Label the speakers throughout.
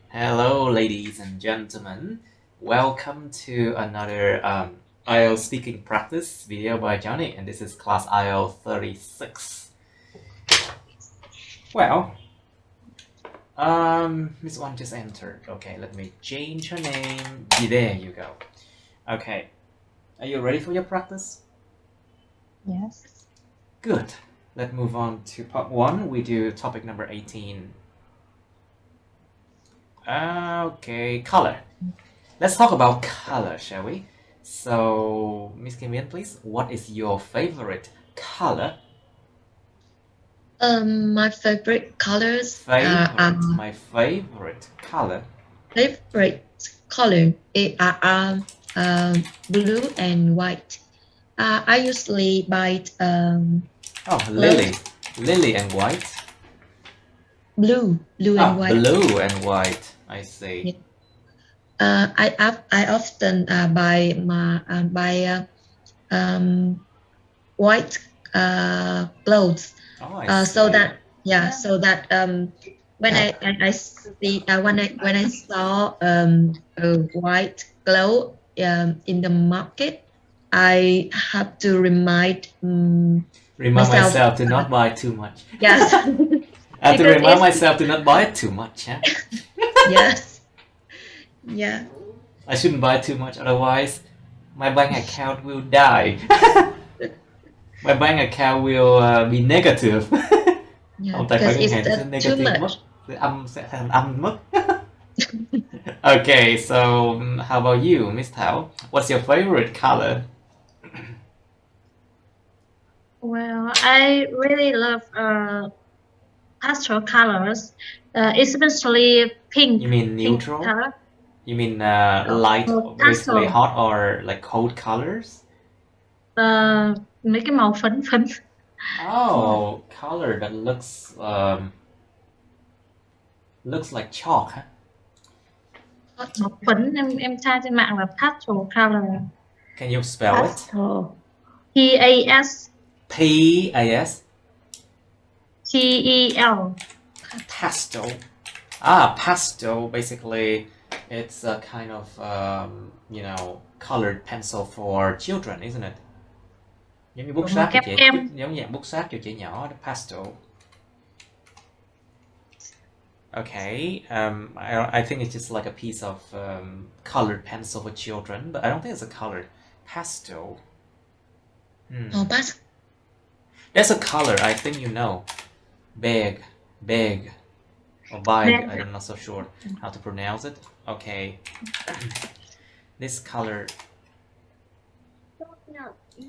Speaker 1: Hello, ladies and gentlemen. Welcome to another IELTS speaking practice video by Johnny, and this is class IELTS 36. Well, Miss One just entered. Okay, let me change her name. There you go. Okay, are you ready for your practice?
Speaker 2: Yes.
Speaker 1: Good. Let's move on to part 1. We do topic number 18. Okay, color. Let's talk about color, shall we? So, Miss Kim Yen, please, what is your favorite color?
Speaker 2: My favorite colors
Speaker 1: My favorite color.
Speaker 2: favorite color are blue and white. I usually buy
Speaker 1: Lily and white.
Speaker 2: Blue and white.
Speaker 1: Blue and white. I see.
Speaker 2: Yeah. I often buy white clothes.
Speaker 1: I see.
Speaker 2: So that when I see when I saw a white cloth in the market, I have to remind
Speaker 1: myself to not buy too much.
Speaker 2: Yes.
Speaker 1: I have to remind myself to not buy it too much, huh?
Speaker 2: Yes. Yeah.
Speaker 1: I shouldn't buy too much, otherwise my bank account will die. My bank account will be negative.
Speaker 2: Yeah, because it's too much.
Speaker 1: Sẽ thành âm mất. Okay, so how about you, Miss Thảo? What's your favorite color?
Speaker 3: Well, I really love pastel colors, especially pink.
Speaker 1: You mean neutral?
Speaker 3: Pink color.
Speaker 1: You mean light, basically
Speaker 3: pastel.
Speaker 1: hot or like cold colors?
Speaker 3: Mấy cái màu phấn phấn.
Speaker 1: Oh, color that looks like chalk, huh?
Speaker 3: Màu phấn em tra trên mạng là pastel color.
Speaker 1: Can you spell
Speaker 2: Pastel.
Speaker 3: P-A-S.
Speaker 1: P-A-S?
Speaker 3: T-E-L.
Speaker 1: Pastel. Pastel, basically it's a kind of, colored pencil for children, isn't it? Giống như bút sáp cho trẻ, giống dạng bút sáp cho trẻ nhỏ, pastel. Okay, I think it's just like a piece of colored pencil for children, but I don't think it's a colored pastel. There's a color, I think you know. Beg, or beg, I'm not so sure how to pronounce it. Okay. This color...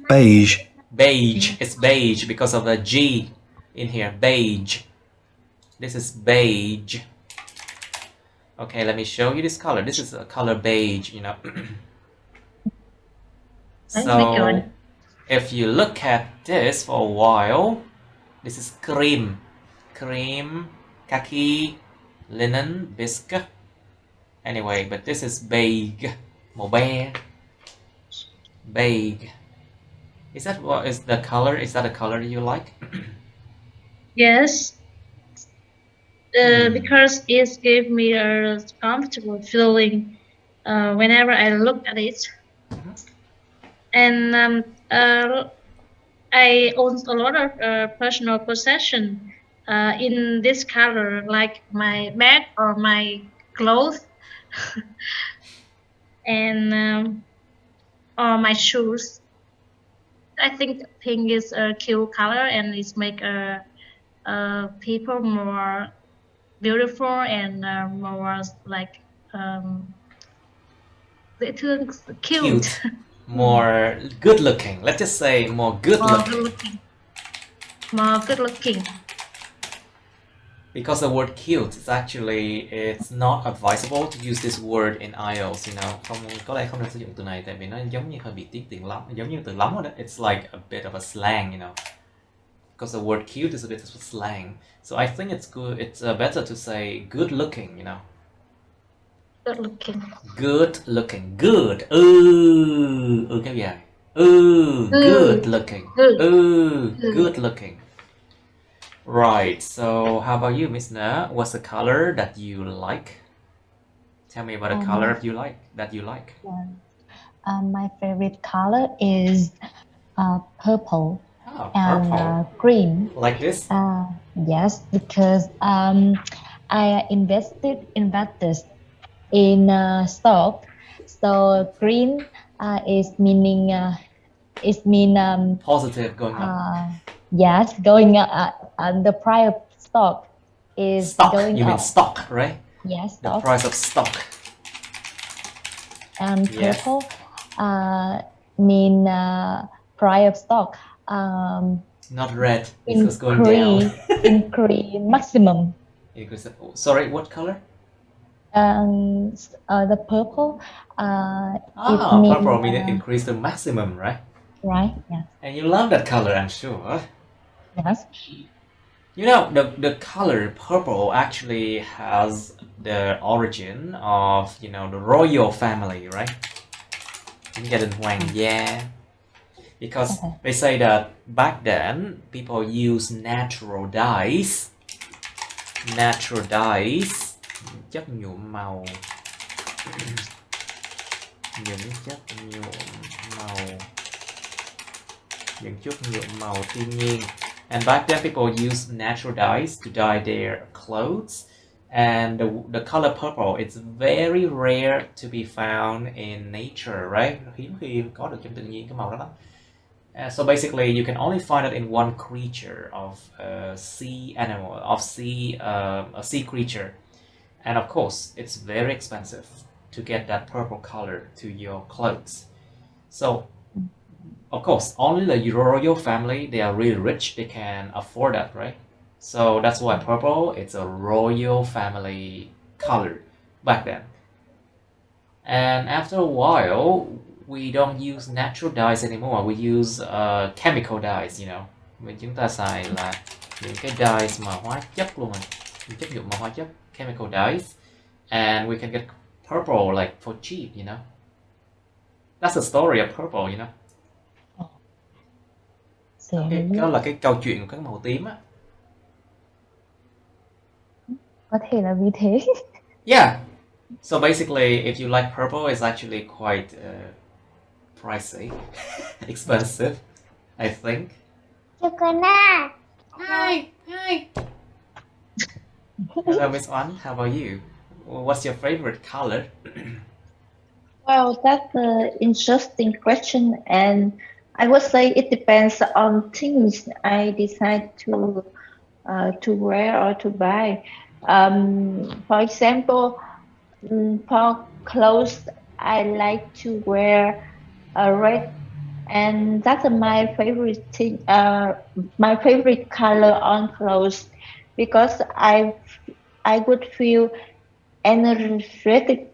Speaker 4: Beige.
Speaker 1: Beige, it's beige because of the G in here, beige. This is beige. Okay, let me show you this color. This is a color beige, you know. So, if you look at this for a while, this is cream, khaki, linen, biscuit. Anyway, but this is beige, màu be, beige. Is that what is the color? Is that a color you like?
Speaker 3: Yes. Because it gave me a comfortable feeling whenever I look at it. And I own a lot of personal possession in this color, like my bag or my clothes, and or my shoes. I think pink is a cute color, and it make people more beautiful and more like cute.
Speaker 1: More good looking. Let's just say more good looking.
Speaker 3: More good looking.
Speaker 1: Because the word cute is actually, it's not advisable to use this word in IELTS, you know. Có lẽ không nên sử dụng từ này tại vì nó giống như hơi bị tiếc tiền lắm, giống như từ lắm rồi đó. It's like a bit of a slang, you know. Because the word cute is a bit of a slang. So I think it's good, it's better to say good looking, you know.
Speaker 3: Good looking.
Speaker 1: Good looking. Good. Kéo dài. Good looking. Good looking. Right, so how about you, Miss Na? What's the color that you like? Tell me about the color that you like.
Speaker 4: My favorite color is purple
Speaker 1: Oh,
Speaker 4: and
Speaker 1: purple.
Speaker 4: green.
Speaker 1: Like this?
Speaker 4: Yes, because I invested in stock. So green is mean
Speaker 1: Positive going up.
Speaker 4: yes, going and the price of stock is
Speaker 1: Stock,
Speaker 4: going
Speaker 1: you mean
Speaker 4: up.
Speaker 1: stock, right?
Speaker 4: Yes,
Speaker 1: The
Speaker 4: stock.
Speaker 1: price of stock.
Speaker 4: And
Speaker 1: Yes.
Speaker 4: purple mean price of stock
Speaker 1: Not red, because going down.
Speaker 4: increase maximum.
Speaker 1: Sorry, what color?
Speaker 4: The purple it
Speaker 1: Purple
Speaker 4: mean
Speaker 1: means increase the maximum, right?
Speaker 4: right, yes.
Speaker 1: And you love that color, I'm sure.
Speaker 4: Yes.
Speaker 1: You know, the color purple actually has the origin of, the royal family, right? Gia đình hoàng gia. Because they say that back then, people use natural dyes, chất nhuộm màu, những chất nhuộm màu thiên nhiên. And back then, people used natural dyes to dye their clothes. And the color purple, it's very rare to be found in nature, right? Hiếm khi có được trong tự nhiên cái màu đó lắm. So basically, you can only find it in one creature of a sea animal, a sea creature. And of course, it's very expensive to get that purple color to your clothes. So, of course, only the royal family, they are really rich, they can afford that, right? So that's why purple, it's a royal family color back then. And after a while, we don't use natural dyes anymore. We use chemical dyes, Chúng ta xài là những cái dyes mà hóa chất luôn rồi. Những chất nhuộm mà hóa chất, chemical dyes. And we can get purple like for cheap, That's the story of purple, Đó là cái câu chuyện của cái màu tím á.
Speaker 4: Có thể là vì thế.
Speaker 1: Yeah. So basically, if you like purple, it's actually quite pricey, expensive, I think. Hi. Hello, Miss Oan. How about you? What's your favorite color?
Speaker 2: Well, that's an interesting question, and I would say it depends on things I decide to wear or to buy. For example, for clothes, I like to wear red, and that's my favorite thing. My favorite color on clothes, because I would feel energetic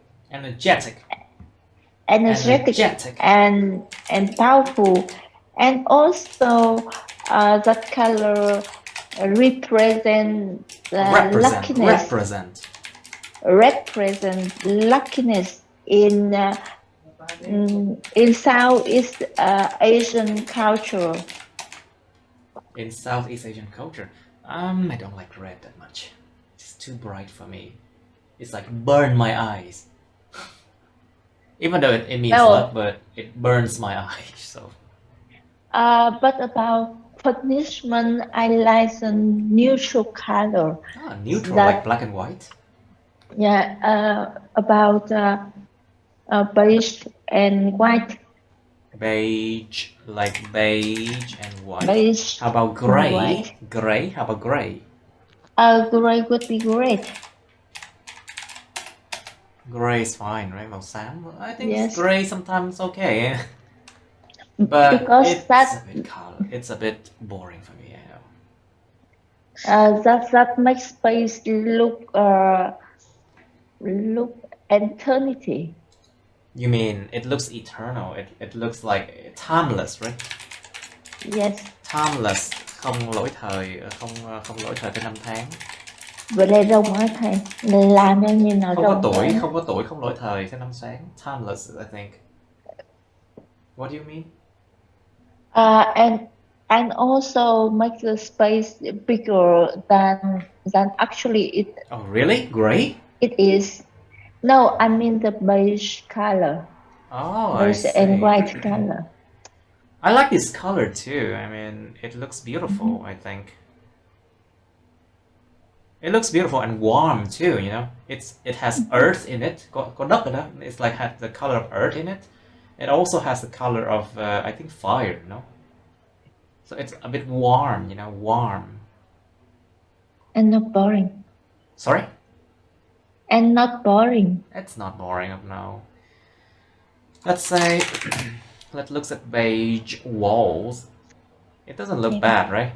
Speaker 2: and powerful, and also that color represent luckiness in Southeast Asian culture.
Speaker 1: In Southeast Asian culture, I don't like red that much. It's too bright for me. It's like burn my eyes. Even though it means love, but it burns my eyes. So.
Speaker 2: But about punishment, I like a neutral color.
Speaker 1: Neutral, like black and white?
Speaker 2: Yeah, about beige and white.
Speaker 1: Beige, like beige and white.
Speaker 2: Beige.
Speaker 1: How about gray? Gray? How about gray?
Speaker 2: Gray would be great.
Speaker 1: Gray is fine, right? Màu xám. I think
Speaker 2: yes.
Speaker 1: Gray sometimes okay. But
Speaker 2: because
Speaker 1: it's a bit boring for me, I know.
Speaker 2: That makes space look eternity.
Speaker 1: You mean it looks eternal? It looks like timeless, right?
Speaker 2: Yes.
Speaker 1: Timeless, không lỗi thời, không lỗi thời theo năm tháng.
Speaker 2: Vậy là rồng hả thầy? Làm như nào
Speaker 1: không có tuổi, không lỗi thời theo năm sáng. Timeless, I think. What do you mean?
Speaker 4: and also make the space bigger than actually
Speaker 1: Oh, really? Gray?
Speaker 4: it is. No, I mean the beige color,
Speaker 1: Oh, I
Speaker 4: beige and
Speaker 1: see.
Speaker 4: white color.
Speaker 1: I like this color too. I mean, it looks beautiful, I think. It looks beautiful and warm too, you know. It has earth in it. Có đất ở đó. It's like has the color of earth in it. It also has the color of I think fire, no? So it's a bit warm, you know, warm.
Speaker 4: And not boring.
Speaker 1: Sorry?
Speaker 4: And not boring.
Speaker 1: It's not boring, no. Let's say let's look at beige walls. It doesn't look bad, right?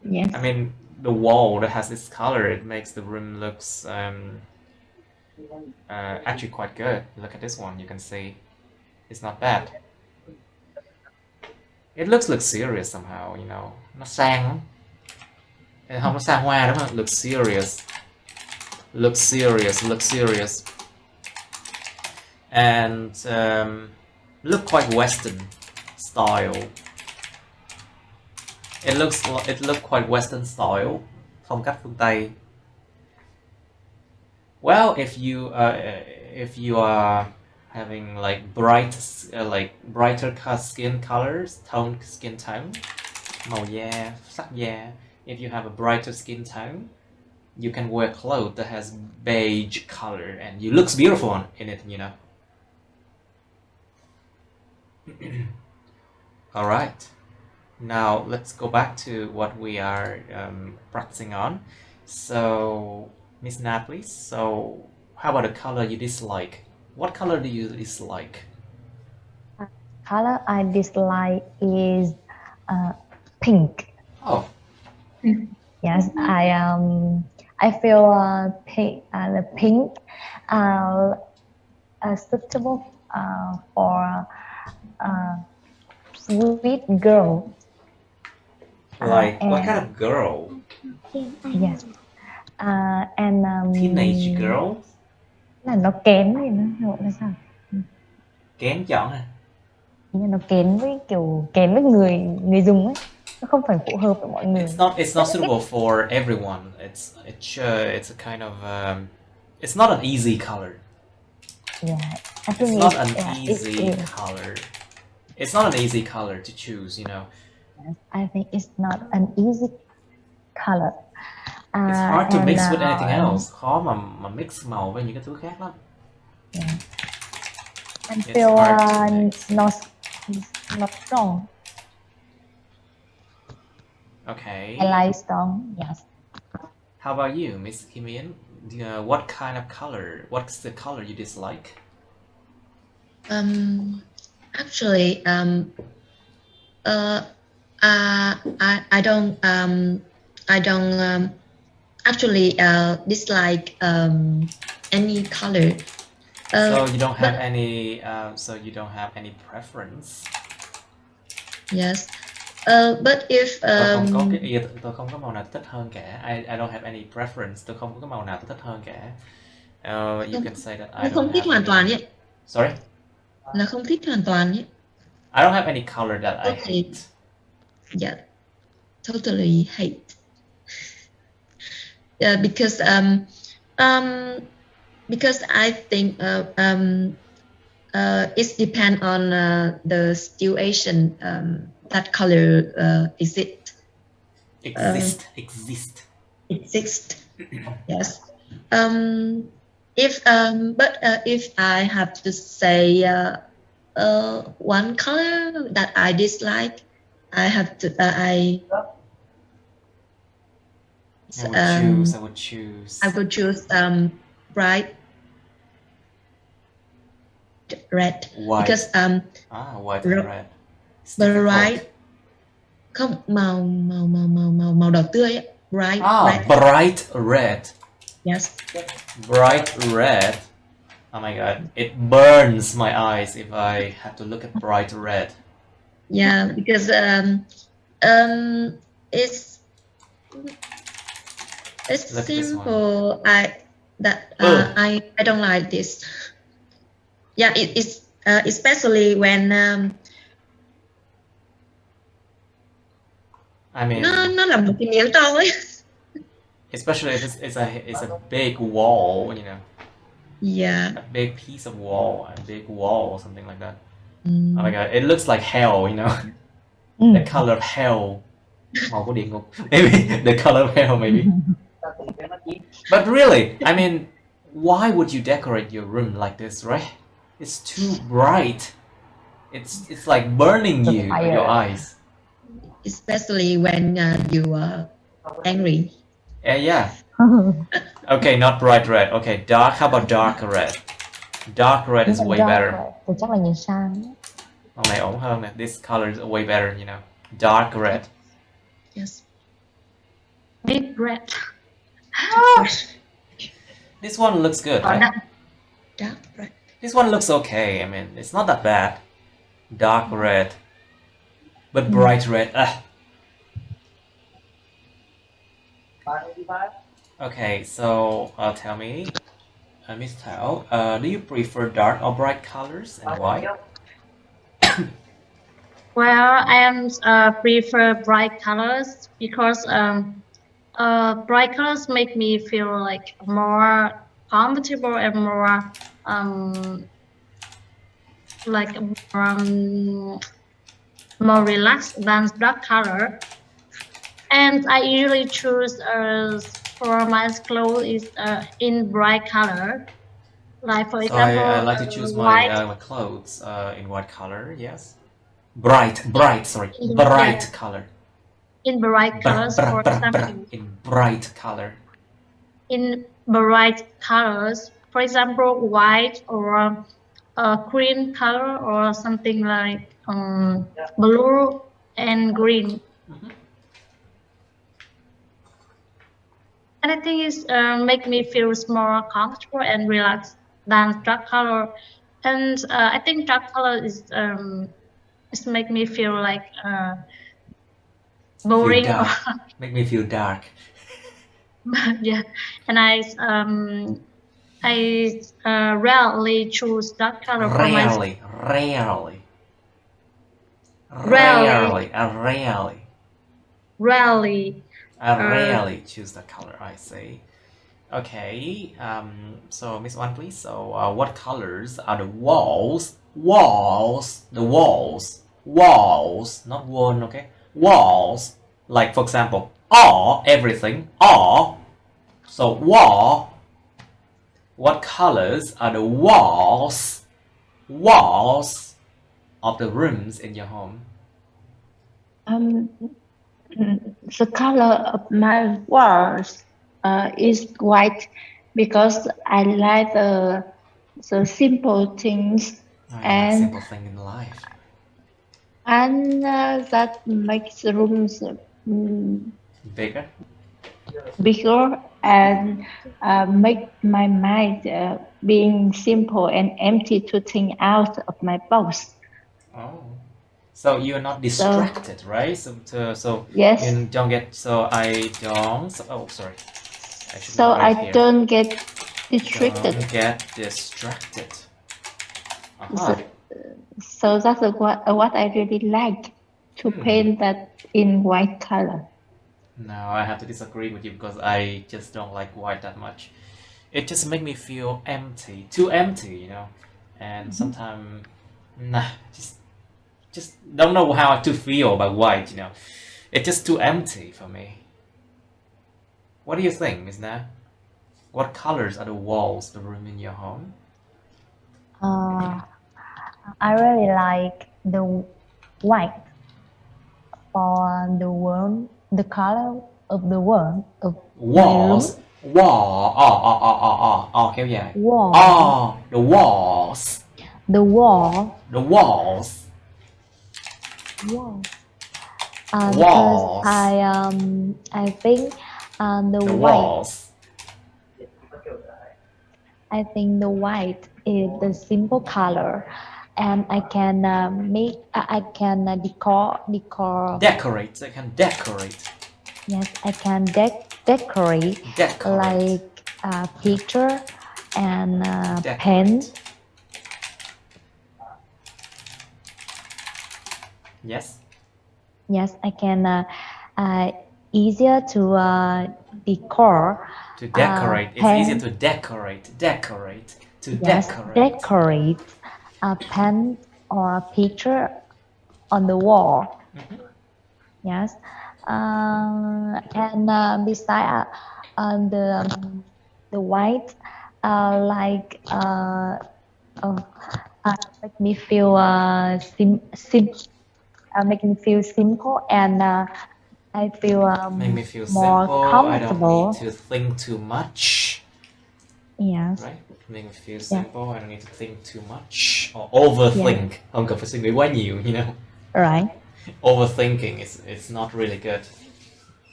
Speaker 4: Yes.
Speaker 1: I mean, the wall that has this color, it makes the room looks actually quite good. Look at this one, you can see it's not bad. It looks luxurious somehow, you know. Nó sang lắm. Không, nó xa hoa đúng không? Luxurious. Luxurious, luxurious. And look quite Western style. It look quite Western style. Phong cách phương Tây. Well, if you are having like brighter skin colors, skin tone, màu da, sắc da. If you have a brighter skin tone, you can wear clothes that has beige color and you looks beautiful in it, you know. All right. Now let's go back to what we are practicing on. So, Miss Nat, please. So, how about a color you dislike? What color do you dislike?
Speaker 4: Color I dislike is pink.
Speaker 1: Oh,
Speaker 4: Yes, I feel pink. The pink suitable for sweet girl.
Speaker 1: like what
Speaker 4: and-
Speaker 1: kind of girl?
Speaker 4: Yes. And
Speaker 1: Teenage girl?
Speaker 4: là nó kén thì nó gọi là sao?
Speaker 1: Kén chọn à?
Speaker 4: Ý là nó kén với kiểu kén với người dùng ấy, nó không phải phù hợp với mọi người.
Speaker 1: It's not suitable for everyone. It's a kind of it's not an easy color.
Speaker 4: Yeah, I
Speaker 1: It's
Speaker 4: think
Speaker 1: not an
Speaker 4: it
Speaker 1: easy
Speaker 4: is.
Speaker 1: color. It's not an easy color to choose, you know.
Speaker 4: Yes, I think it's not an easy color.
Speaker 1: It's hard to
Speaker 4: and,
Speaker 1: mix with anything else. Khó mà mix màu với những cái thứ khác lắm.
Speaker 4: Yeah. And
Speaker 1: It's
Speaker 4: feel
Speaker 1: hard to mix.
Speaker 4: not strong.
Speaker 1: Okay.
Speaker 4: I like strong. Yes.
Speaker 1: How about you, Miss Kim Yen? What kind of color? What's the color you dislike?
Speaker 2: Actually, I don't actually dislike any color.
Speaker 1: So you don't have
Speaker 2: but-
Speaker 1: any. So you don't have any preference.
Speaker 2: Yes. But if
Speaker 1: Tôi không có màu nào tôi thích hơn cả. I don't have any preference. Tôi không có cái màu nào tôi thích hơn cả. You can say that I
Speaker 2: là
Speaker 1: don't
Speaker 2: không thích
Speaker 1: have
Speaker 2: hoàn toàn
Speaker 1: any...
Speaker 2: nhé,
Speaker 1: Sorry?
Speaker 2: là không thích hoàn toàn nhé.
Speaker 1: I don't have any color that I
Speaker 2: Okay.
Speaker 1: hate.
Speaker 2: Yeah, totally hate. Because I think it depends on the situation that color exists. Exist. Yes. If I have to say one color that I dislike, I
Speaker 1: would choose.
Speaker 2: I would choose bright red.
Speaker 1: White.
Speaker 2: Because
Speaker 1: White and red. It's
Speaker 2: bright
Speaker 1: difficult.
Speaker 2: không màu đỏ tươi ấy. Bright red.
Speaker 1: Bright red.
Speaker 2: Yes.
Speaker 1: Bright red. Oh my god, it burns my eyes if I have to look at bright red.
Speaker 2: Yeah, because it's
Speaker 1: Look at this
Speaker 2: simple. I don't like this. Yeah, it's especially when
Speaker 1: I mean,
Speaker 2: nó là một cái miếng to ấy.
Speaker 1: especially if it's a big wall, you know,
Speaker 2: Yeah.
Speaker 1: a big piece of wall, a big wall or something like that.
Speaker 2: Mm.
Speaker 1: Oh my god, it looks like hell, you know,
Speaker 4: Ừ.
Speaker 1: the color of hell. Màu của địa ngục. Maybe the color of hell, maybe. But really, I mean, why would you decorate your room like this, right? It's too bright. It's like burning
Speaker 4: The
Speaker 1: you
Speaker 4: fire.
Speaker 1: your eyes.
Speaker 2: Especially when you are angry.
Speaker 1: Yeah. Okay, not bright red. Okay, dark. How about dark red? Dark red is way better.
Speaker 4: Thì chắc là nhìn sang.
Speaker 1: Màu này ổn hơn nè. This color is way better, you know. Dark red.
Speaker 2: Yes.
Speaker 3: Deep red.
Speaker 1: This one looks good, right?
Speaker 2: Dark red.
Speaker 1: This one looks okay. I mean, it's not that bad. Dark red. But bright red. Okay, so tell me, Miss Thảo, do you prefer dark or bright colors and why?
Speaker 3: Well, I prefer bright colors because bright colors make me feel like more comfortable and more like more relaxed than dark color. And I usually choose for my clothes is in bright color. Like for
Speaker 1: So
Speaker 3: example,
Speaker 1: I like to choose
Speaker 3: white.
Speaker 1: my clothes in white color. Yes, bright color.
Speaker 3: In bright colors, for example.
Speaker 1: In bright color.
Speaker 3: In bright colors, for example, white or green color or something like blue and green.
Speaker 1: Mhm.
Speaker 3: And I think it's make me feel more comfortable and relaxed than dark color. And I think dark color is make me feel like boring.
Speaker 1: Feel dark. Make me feel dark.
Speaker 3: Yeah, and I rarely choose dark color for my
Speaker 1: Rarely.
Speaker 3: Rarely.
Speaker 1: I rarely choose that color, I say. Okay, so Miss One, please. So, what colors are the walls? The walls, not one, okay? Walls, like for example, all, everything, all. So, wall. What colors are the walls of the rooms in your home?
Speaker 5: The color of my walls is white because I like the simple things
Speaker 1: I like simple thing in life.
Speaker 5: and that makes the rooms
Speaker 1: Bigger?
Speaker 5: bigger and make my mind being simple and empty to think out of my box.
Speaker 1: Oh, so you're not distracted, right? So
Speaker 5: Yes.
Speaker 1: you don't get. So I don't. Oh, sorry.
Speaker 5: So I don't get distracted.
Speaker 1: Don't get distracted. Uh-huh.
Speaker 5: So that's what I really like to paint that in white color.
Speaker 1: No, I have to disagree with you because I just don't like white that much. It just makes me feel empty, too empty, you know. And sometimes, just don't know how to feel about white, you know. It's just too empty for me. What do you think, Miss Na? What colors are the walls, the room in your home?
Speaker 4: I really like the white for the color of the wall of
Speaker 1: Walls. Wall. Kéo dài.
Speaker 4: wall.
Speaker 1: The walls.
Speaker 4: The wall.
Speaker 1: The walls.
Speaker 4: Wall.
Speaker 1: Walls.
Speaker 4: Because I think the
Speaker 1: The
Speaker 4: white.
Speaker 1: walls.
Speaker 4: I think the white is the simple color, and I can
Speaker 1: Decorate. I can decorate.
Speaker 4: Yes, I can decorate like a picture and pen.
Speaker 1: Yes.
Speaker 4: Yes, I can easier to decor.
Speaker 1: To decorate. It's
Speaker 4: pen-
Speaker 1: easier to decorate. To
Speaker 4: Yes, decorate a pen or a picture on the wall. Yes, and beside the white, like make me feel make me feel simple, and I feel
Speaker 1: Make me feel
Speaker 4: more
Speaker 1: simple.
Speaker 4: comfortable.
Speaker 1: I don't need to think too much.
Speaker 4: Yes.
Speaker 1: Right? Make me feel simple. I don't need to think too much or overthink. Không cần phải suy nghĩ quá nhiều, you know.
Speaker 4: Right.
Speaker 1: Overthinking it's not really good.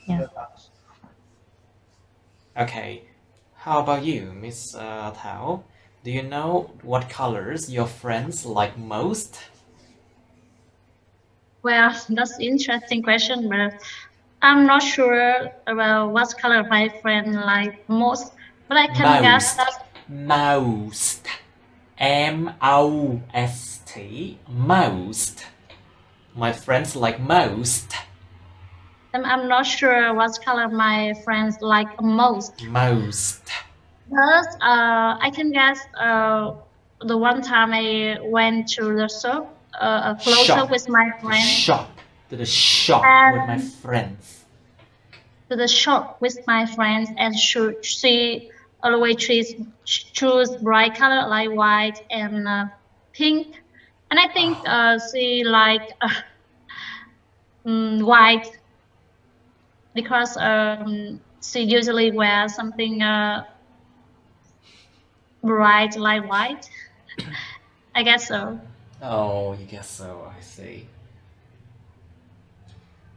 Speaker 4: Yeah.
Speaker 1: Okay. How about you, Miss Thảo? Do you know what colors your friends like most?
Speaker 3: Well, that's interesting question, but I'm not sure about what color my friend like most. But I can guess that
Speaker 1: Most. M-O-S-T. Most. My friends like most.
Speaker 3: I'm not sure what color my friends like most.
Speaker 1: Most.
Speaker 3: But I can guess the one time I went to the shop, a close-up with my friend.
Speaker 1: To the shop
Speaker 3: And
Speaker 1: with my friends.
Speaker 3: to the shop with my friends, and she always choose bright color like white and pink. And I think she like white because she usually wears something bright like white. I guess so.
Speaker 1: Oh, you guess so, I see.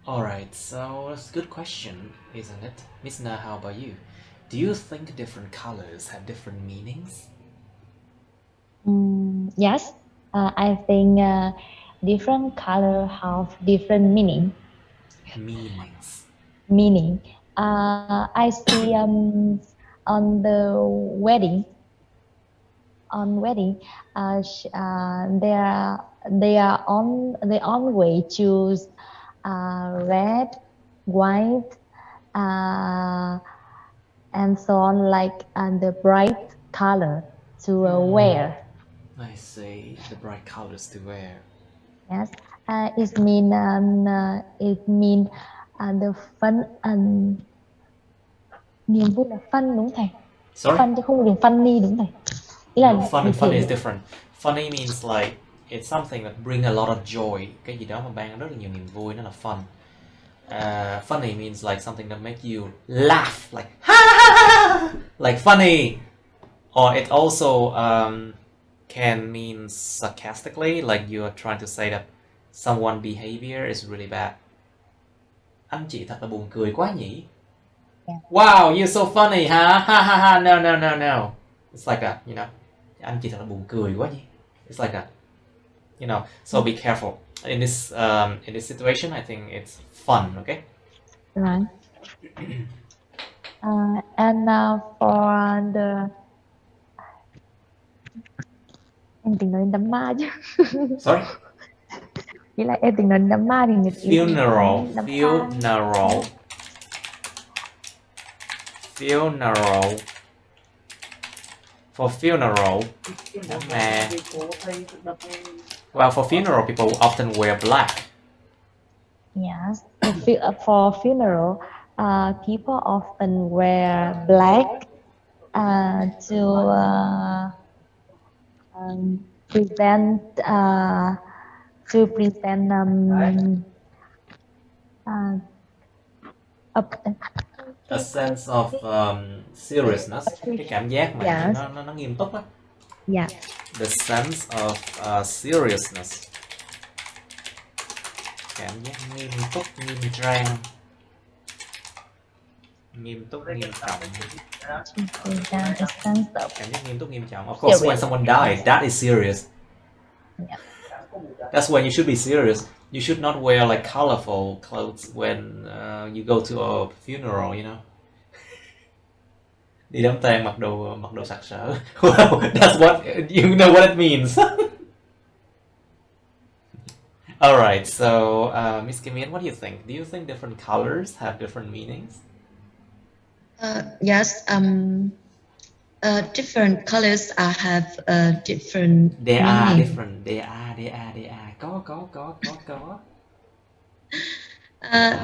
Speaker 1: Alright, so that's a good question, isn't it? Miss Na, how about you? Do you think different colors have different meanings?
Speaker 4: Yes, I think different color have different meaning. Meaning. I see on the wedding. On wedding, they always choose red, white, and so on, like the bright color to wear.
Speaker 1: I see, the bright colors to wear.
Speaker 4: Yes, it mean the fun niềm vui là fun đúng không thầy?
Speaker 1: Sorry?
Speaker 4: Fun chứ không được funny đúng không thầy? Ý là
Speaker 1: No, fun and funny
Speaker 4: thể-
Speaker 1: is different. Funny means like it's something that bring a lot of joy. Cái gì đó mà mang rất là nhiều niềm vui, nó là fun. Funny means like something that make you laugh, like ha ha ha ha, like funny. Or it also can mean sarcastically, like you are trying to say that someone behavior is really bad. Anh chị thật là buồn cười quá nhỉ? Wow, you're so funny, ha ha ha ha. No, no, no, no. It's like that, you know. Anh chị thật là buồn cười quá nhỉ? It's like that, you know. So be careful in this situation. I think it's fun. Okay.
Speaker 4: Right. And for the em tính nói đám ma chứ.
Speaker 1: Sorry.
Speaker 4: Nghĩ là em tính nói đám ma thì người
Speaker 1: Funeral.
Speaker 4: đám
Speaker 1: Funeral. For funeral. Well, for funeral, people often wear black.
Speaker 4: Yes. For funeral, people often wear black to present
Speaker 1: A sense of seriousness. Cái cảm giác mà nó nghiêm túc á.
Speaker 4: Yeah.
Speaker 1: The sense of seriousness. Cảm giác nghiêm túc, nghiêm trang. Nghiêm túc, nghiêm trọng. Cảm giác nghiêm túc, nghiêm trọng. Of course, when someone died, that is serious.
Speaker 4: Yeah.
Speaker 1: That's when you should be serious. You should not wear like colorful clothes when you go to a funeral, you know. Đi đám tang mặc đồ sặc sỡ. Well, that's what you know what it means. All right, so Miss Kim Yen, what do you think? Do you think different colors have different meanings?
Speaker 2: Yes. Different colors have different
Speaker 1: They are
Speaker 2: meaning.
Speaker 1: different. They are. Có.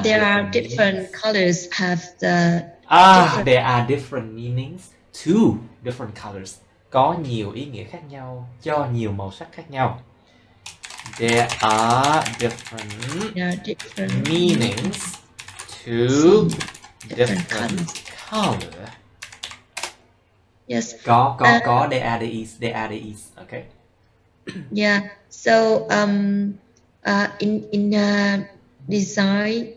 Speaker 2: There are
Speaker 1: different
Speaker 2: different
Speaker 1: meanings.
Speaker 2: colors have the different.
Speaker 1: There are different meanings to different colors. Có nhiều ý nghĩa khác nhau cho nhiều màu sắc khác nhau. There are different meanings to different color.
Speaker 2: Yes.
Speaker 1: Có. There are, there is. Okay.
Speaker 2: Yeah. So in design.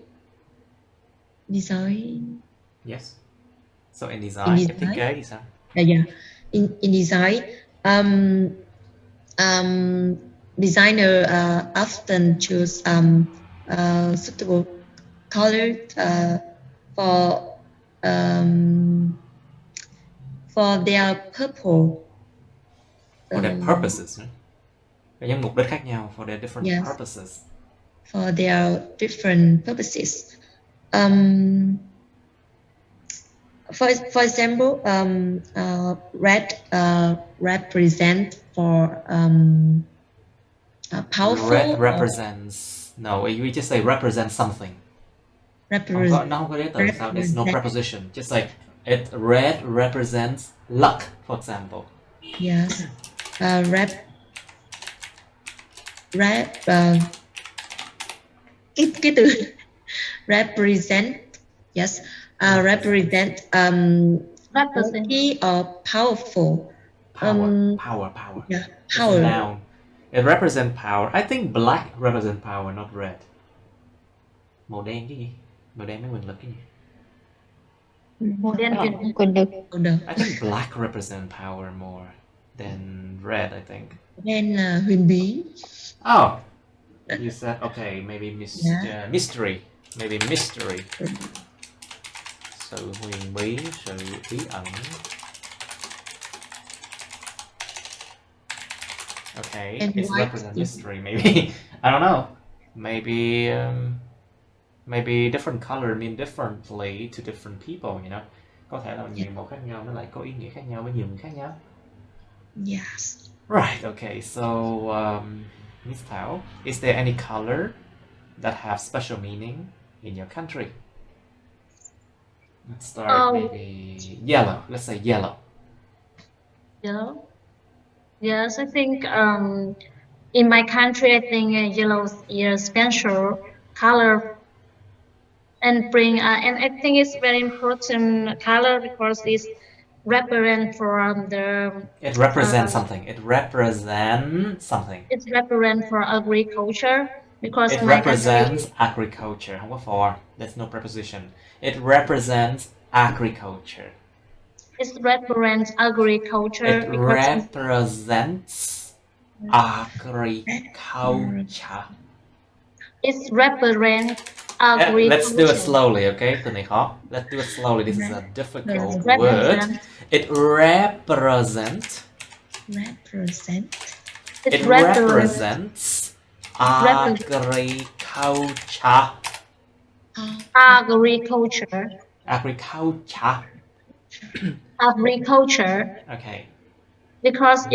Speaker 1: Yes. So in design, cái thiết kế thì sao?
Speaker 2: Yeah. In design, designer often choose suitable color for their purpose.
Speaker 1: For their purposes. Có những mục đích khác nhau. For their different
Speaker 2: Yes.
Speaker 1: purposes.
Speaker 2: For their different purposes. For example, red represent for powerful.
Speaker 1: Red represents. No, we just say represent something. Nó không có đế từ sao? There's no preposition. Just like red represents luck, for example.
Speaker 2: Yes. Red. Cái từ represent. Yes. Represent lucky or powerful.
Speaker 1: Power.
Speaker 2: Yeah,
Speaker 1: It's
Speaker 2: power.
Speaker 1: a noun. It represents power. I think black represents power, not red. Màu đen cái gì? Màu đen mấy quyền lực cái gì?
Speaker 3: Màu đen
Speaker 5: Quyền lực.
Speaker 1: I think black represents power more than red, I think.
Speaker 2: Đen là huyền bí.
Speaker 1: Oh, you said, okay, maybe mystery. Maybe mystery. Sự huyền bí, sự bí ẩn. Okay,
Speaker 2: And
Speaker 1: it's
Speaker 2: white
Speaker 1: represent mystery, maybe. I don't know. Maybe different color mean differently to different people, you know. Có thể là nhiều màu khác nhau nó lại có ý nghĩa khác nhau với nhiều người khác nhau.
Speaker 2: Yes.
Speaker 1: Right, okay, so Miss Thảo, is there any color that have special meaning in your country? Let's start maybe yellow. Let's say yellow.
Speaker 3: Yellow. Yes, I think in my country, I think yellow is a special color and bring and I think it's very important color because it's represent for the.
Speaker 1: It represents something. It represents something.
Speaker 3: It's represent for agriculture because
Speaker 1: it
Speaker 3: in my
Speaker 1: represents
Speaker 3: country,
Speaker 1: agriculture. Không có for. There's no preposition. It represents agriculture.
Speaker 3: it represents agriculture.
Speaker 1: It represents agriculture.
Speaker 3: It represents agriculture.
Speaker 1: Let's do it slowly, okay? Từ này khó. Let's do it slowly. This is a difficult word. It represents. It represents agriculture.
Speaker 3: Agriculture. Agriculture.
Speaker 1: Okay.
Speaker 3: Because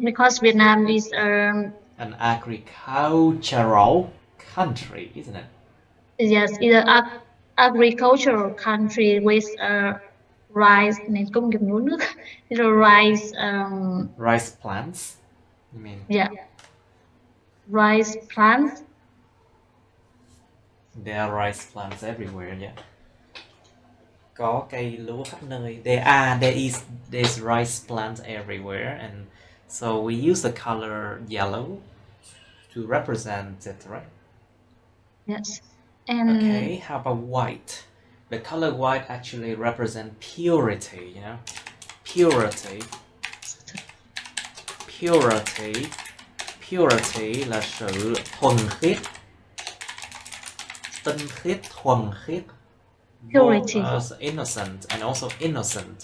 Speaker 3: because Vietnam is
Speaker 1: an agricultural country, isn't it?
Speaker 3: Yes, it's an agricultural country with rice. Nền công nghiệp lúa nước. It's a rice.
Speaker 1: Rice plants. You mean?
Speaker 3: Yeah. Rice plants.
Speaker 1: There are rice plants everywhere, yeah. Có cây lúa khắp nơi. There's rice plants everywhere, and so we use the color yellow to represent it, right?
Speaker 3: Yes. And
Speaker 1: okay, how about white? The color white actually represents purity, you know? Purity là sự thuần khiết. Tinh khiết, thuần khiết.
Speaker 3: Purity.
Speaker 1: Innocent and also innocent.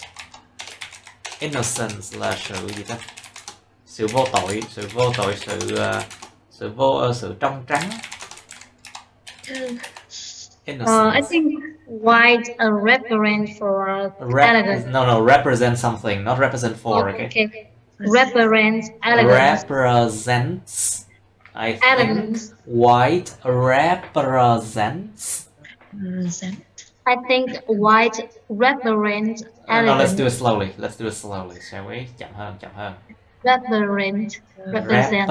Speaker 1: Innocence là sự gì ta? Sự vô tội, sự trong trắng.
Speaker 3: I
Speaker 1: Innocence.
Speaker 3: think white represent for elegance.
Speaker 1: No, represent something, not represent for, okay?
Speaker 3: Okay. Represent elegance.
Speaker 1: Represents. I think
Speaker 3: Elegance.
Speaker 1: white represents.
Speaker 3: I think white represents
Speaker 1: No, let's
Speaker 3: elegance.
Speaker 1: do it slowly. Let's do it slowly, shall we? Chậm hơn.
Speaker 3: Represent.
Speaker 1: Represents.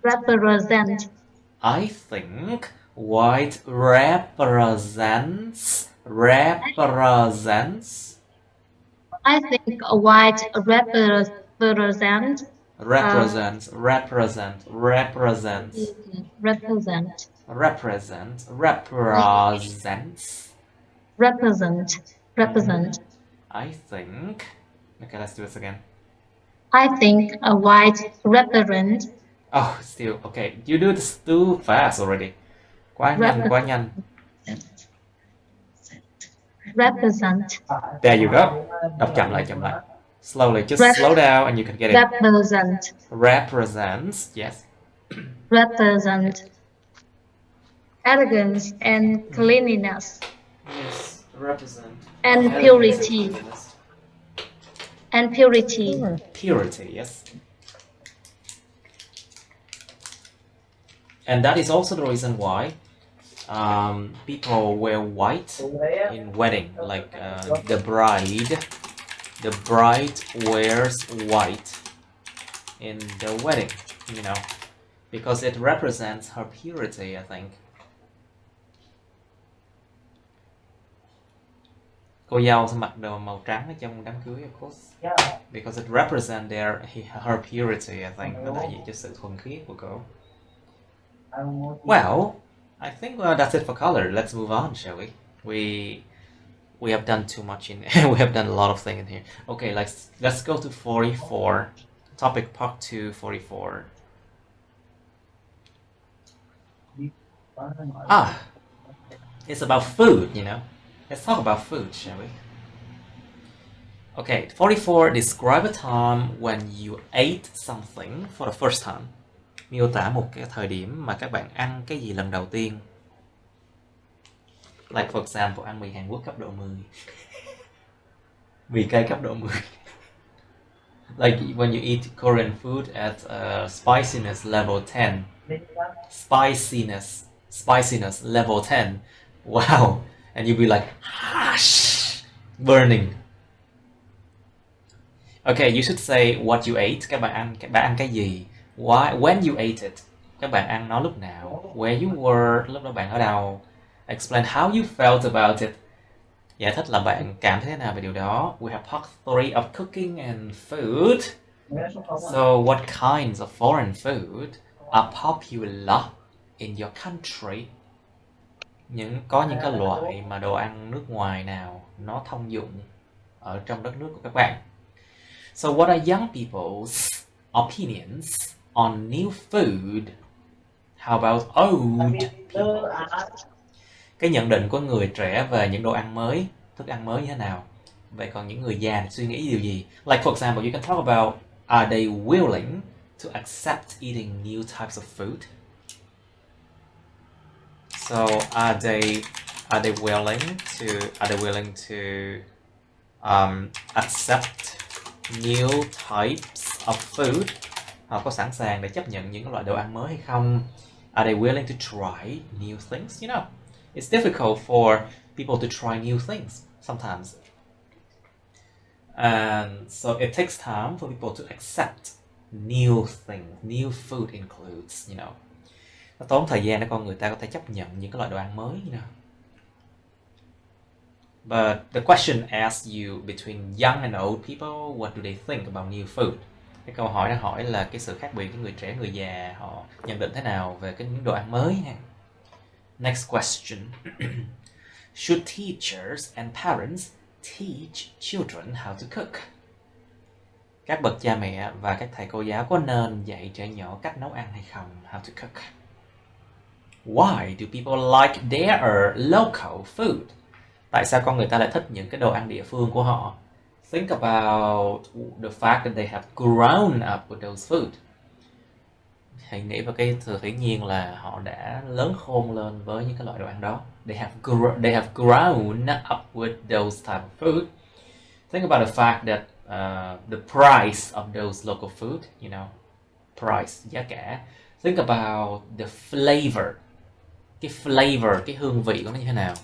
Speaker 3: Represent.
Speaker 1: I think white represents.
Speaker 3: I think white represent.
Speaker 1: Represents. I think. Okay, let's do this again.
Speaker 3: I think a white represent.
Speaker 1: Oh, still okay. You do this too fast already. Quá nhanh.
Speaker 3: Represent.
Speaker 1: There you go. Đọc chậm lại. Slowly, just slow down and you can get it.
Speaker 3: Represent.
Speaker 1: Represents, yes.
Speaker 3: Represent elegance and cleanliness.
Speaker 1: Yes, represent.
Speaker 3: And purity. And purity.
Speaker 1: Purity, yes. And that is also the reason why people wear white in wedding. Like the bride wears white in the wedding, you know, because it represents her purity, I think. Cô dâu sẽ mặc đồ màu trắng ở trong đám cưới, of course, because it represents her purity, I think. Nó đại diện cho sự thuần khiết của cô. Well, I think that's it for color. Let's move on, shall we? We have done too much in we have done a lot of things in here. Okay, let's go to 44. Topic part 2, 44. It's about food, you know. Let's talk about food, shall we? Okay, 44. Describe a time when you ate something for the first time. Miêu tả một cái thời điểm mà các bạn ăn cái gì lần đầu tiên. Like for example, ăn mì Hàn Quốc cấp độ 10. Mì cay cấp độ 10. Like when you eat Korean food at spiciness level 10. Spiciness level 10. Wow. And you'll be like, burning. Okay, you should say what you ate. Các bạn ăn cái gì? Why? When you ate it. Các bạn ăn nó lúc nào? Where you were. Lúc đó bạn ở đâu? Explain how you felt about it. Giải thích là bạn cảm thấy thế nào về điều đó. We have part 3 of cooking and food. So what kinds of foreign food are popular in your country? Có những cái loại mà đồ ăn nước ngoài nào nó thông dụng ở trong đất nước của các bạn. So what are young people's opinions on new food? How about old people? Cái nhận định của người trẻ về những đồ ăn mới, thức ăn mới như thế nào? Vậy còn những người già thì suy nghĩ điều gì? Like for example, you can talk about, are they willing to accept eating new types of food? So are they willing to accept new types of food? Họ có sẵn sàng để chấp nhận những loại đồ ăn mới hay không? Are they willing to try new things? You know, it's difficult for people to try new things sometimes. And so it takes time for people to accept new things. New food includes, you know. Nó tốn thời gian để con người ta có thể chấp nhận những cái loại đồ ăn mới, you know. But the question asks you, between young and old people, what do they think about new food? Cái câu hỏi đang hỏi là cái sự khác biệt với người trẻ, người già, họ nhận định thế nào về những đồ ăn mới ha. Next question. Should teachers and parents teach children how to cook? Các bậc cha mẹ và các thầy cô giáo có nên dạy trẻ nhỏ cách nấu ăn hay không? How to cook. Why do people like their local food? Tại sao con người ta lại thích những cái đồ ăn địa phương của họ? Think about the fact that they have grown up with those food. hãy nghĩ vào cái từ hiển nhiên là họ đã lớn khôn lên với những cái loại đồ ăn đó. They have grown up with those type of food. Think about the fact that the price of those local food, you know, price, giá cả. Think about the flavor. Cái flavor, cái hương vị của nó như thế nào.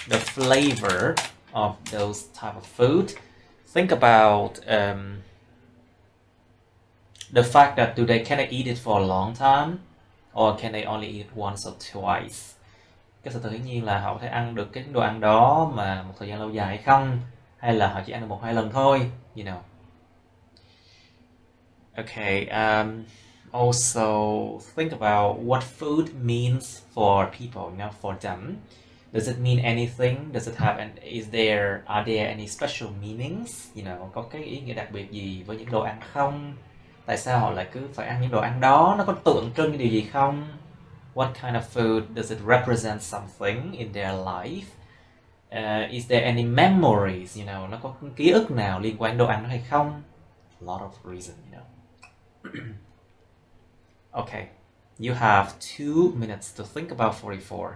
Speaker 1: The flavor of those type of food. Think about the fact that can they eat it for a long time or can they only eat it once or twice. Cái sự tự nhiên là họ có thể ăn được cái đồ ăn đó mà một thời gian lâu dài hay không, hay là họ chỉ ăn được 1-2 lần thôi, you know. Okay, also think about what food means for people, you know, for them. Does it mean anything? Does it have are there any special meanings? You know, có cái ý nghĩa đặc biệt gì với những đồ ăn không? Tại sao họ lại cứ phải ăn những đồ ăn đó? Nó có tượng trưng cái điều gì không? What kind of food does it represent something in their life? Is there any memories? You know, nó có ký ức nào liên quan đến đồ ăn đó hay không? A lot of reason, you know. Okay, you have 2 minutes to think about 44.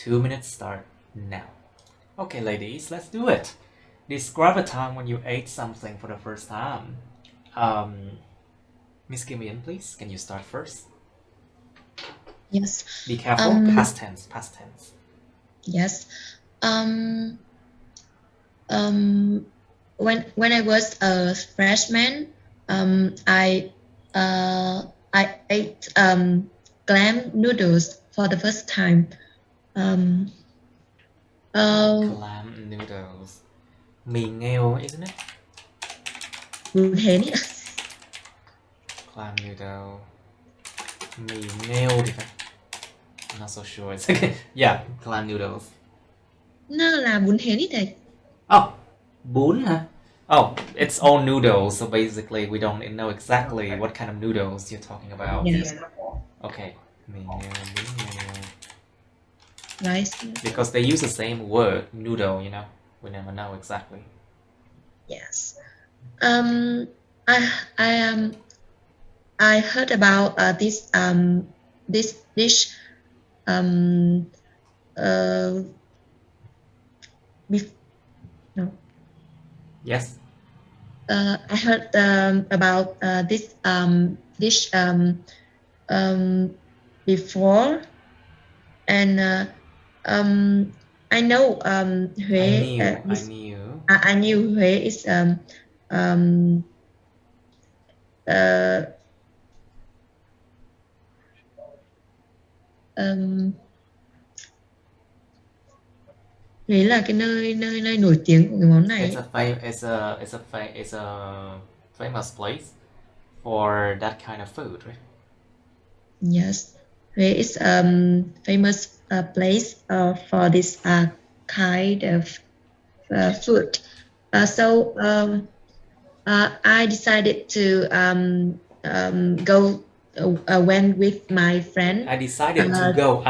Speaker 1: 2 minutes start now. Okay, ladies, let's do it. Describe a time when you ate something for the first time. Miss Kim, please, can you start first?
Speaker 2: Yes.
Speaker 1: Be careful. Past tense.
Speaker 2: Yes. When I was a freshman, I ate clam noodles for the first time.
Speaker 1: Clam noodles. Mì nghêu, isn't it?
Speaker 2: Bún hến.
Speaker 1: Clam noodle. Mì nghêu thì phải. I'm not so sure. It's okay. Yeah, clam noodles.
Speaker 2: Nó là bún hến ý thầy.
Speaker 1: Oh, bún hả? Oh, it's all noodles, so basically we don't know exactly what kind of noodles you're talking about.
Speaker 2: Yes.
Speaker 1: Okay. Mì nghêu, bún nghêu.
Speaker 2: Rice.
Speaker 1: Because they use the same word, noodle, you know. We never know exactly.
Speaker 2: Yes. I heard about this dish no.
Speaker 1: Yes.
Speaker 2: I heard about this dish before, and I know Huế. I knew Huế is Huế là cái nơi nổi tiếng của cái món này.
Speaker 1: It's a famous place for that kind of food, right?
Speaker 2: Yes, Huế is famous place for this kind of food. So I decided to go went with my friend.
Speaker 1: I decided to go.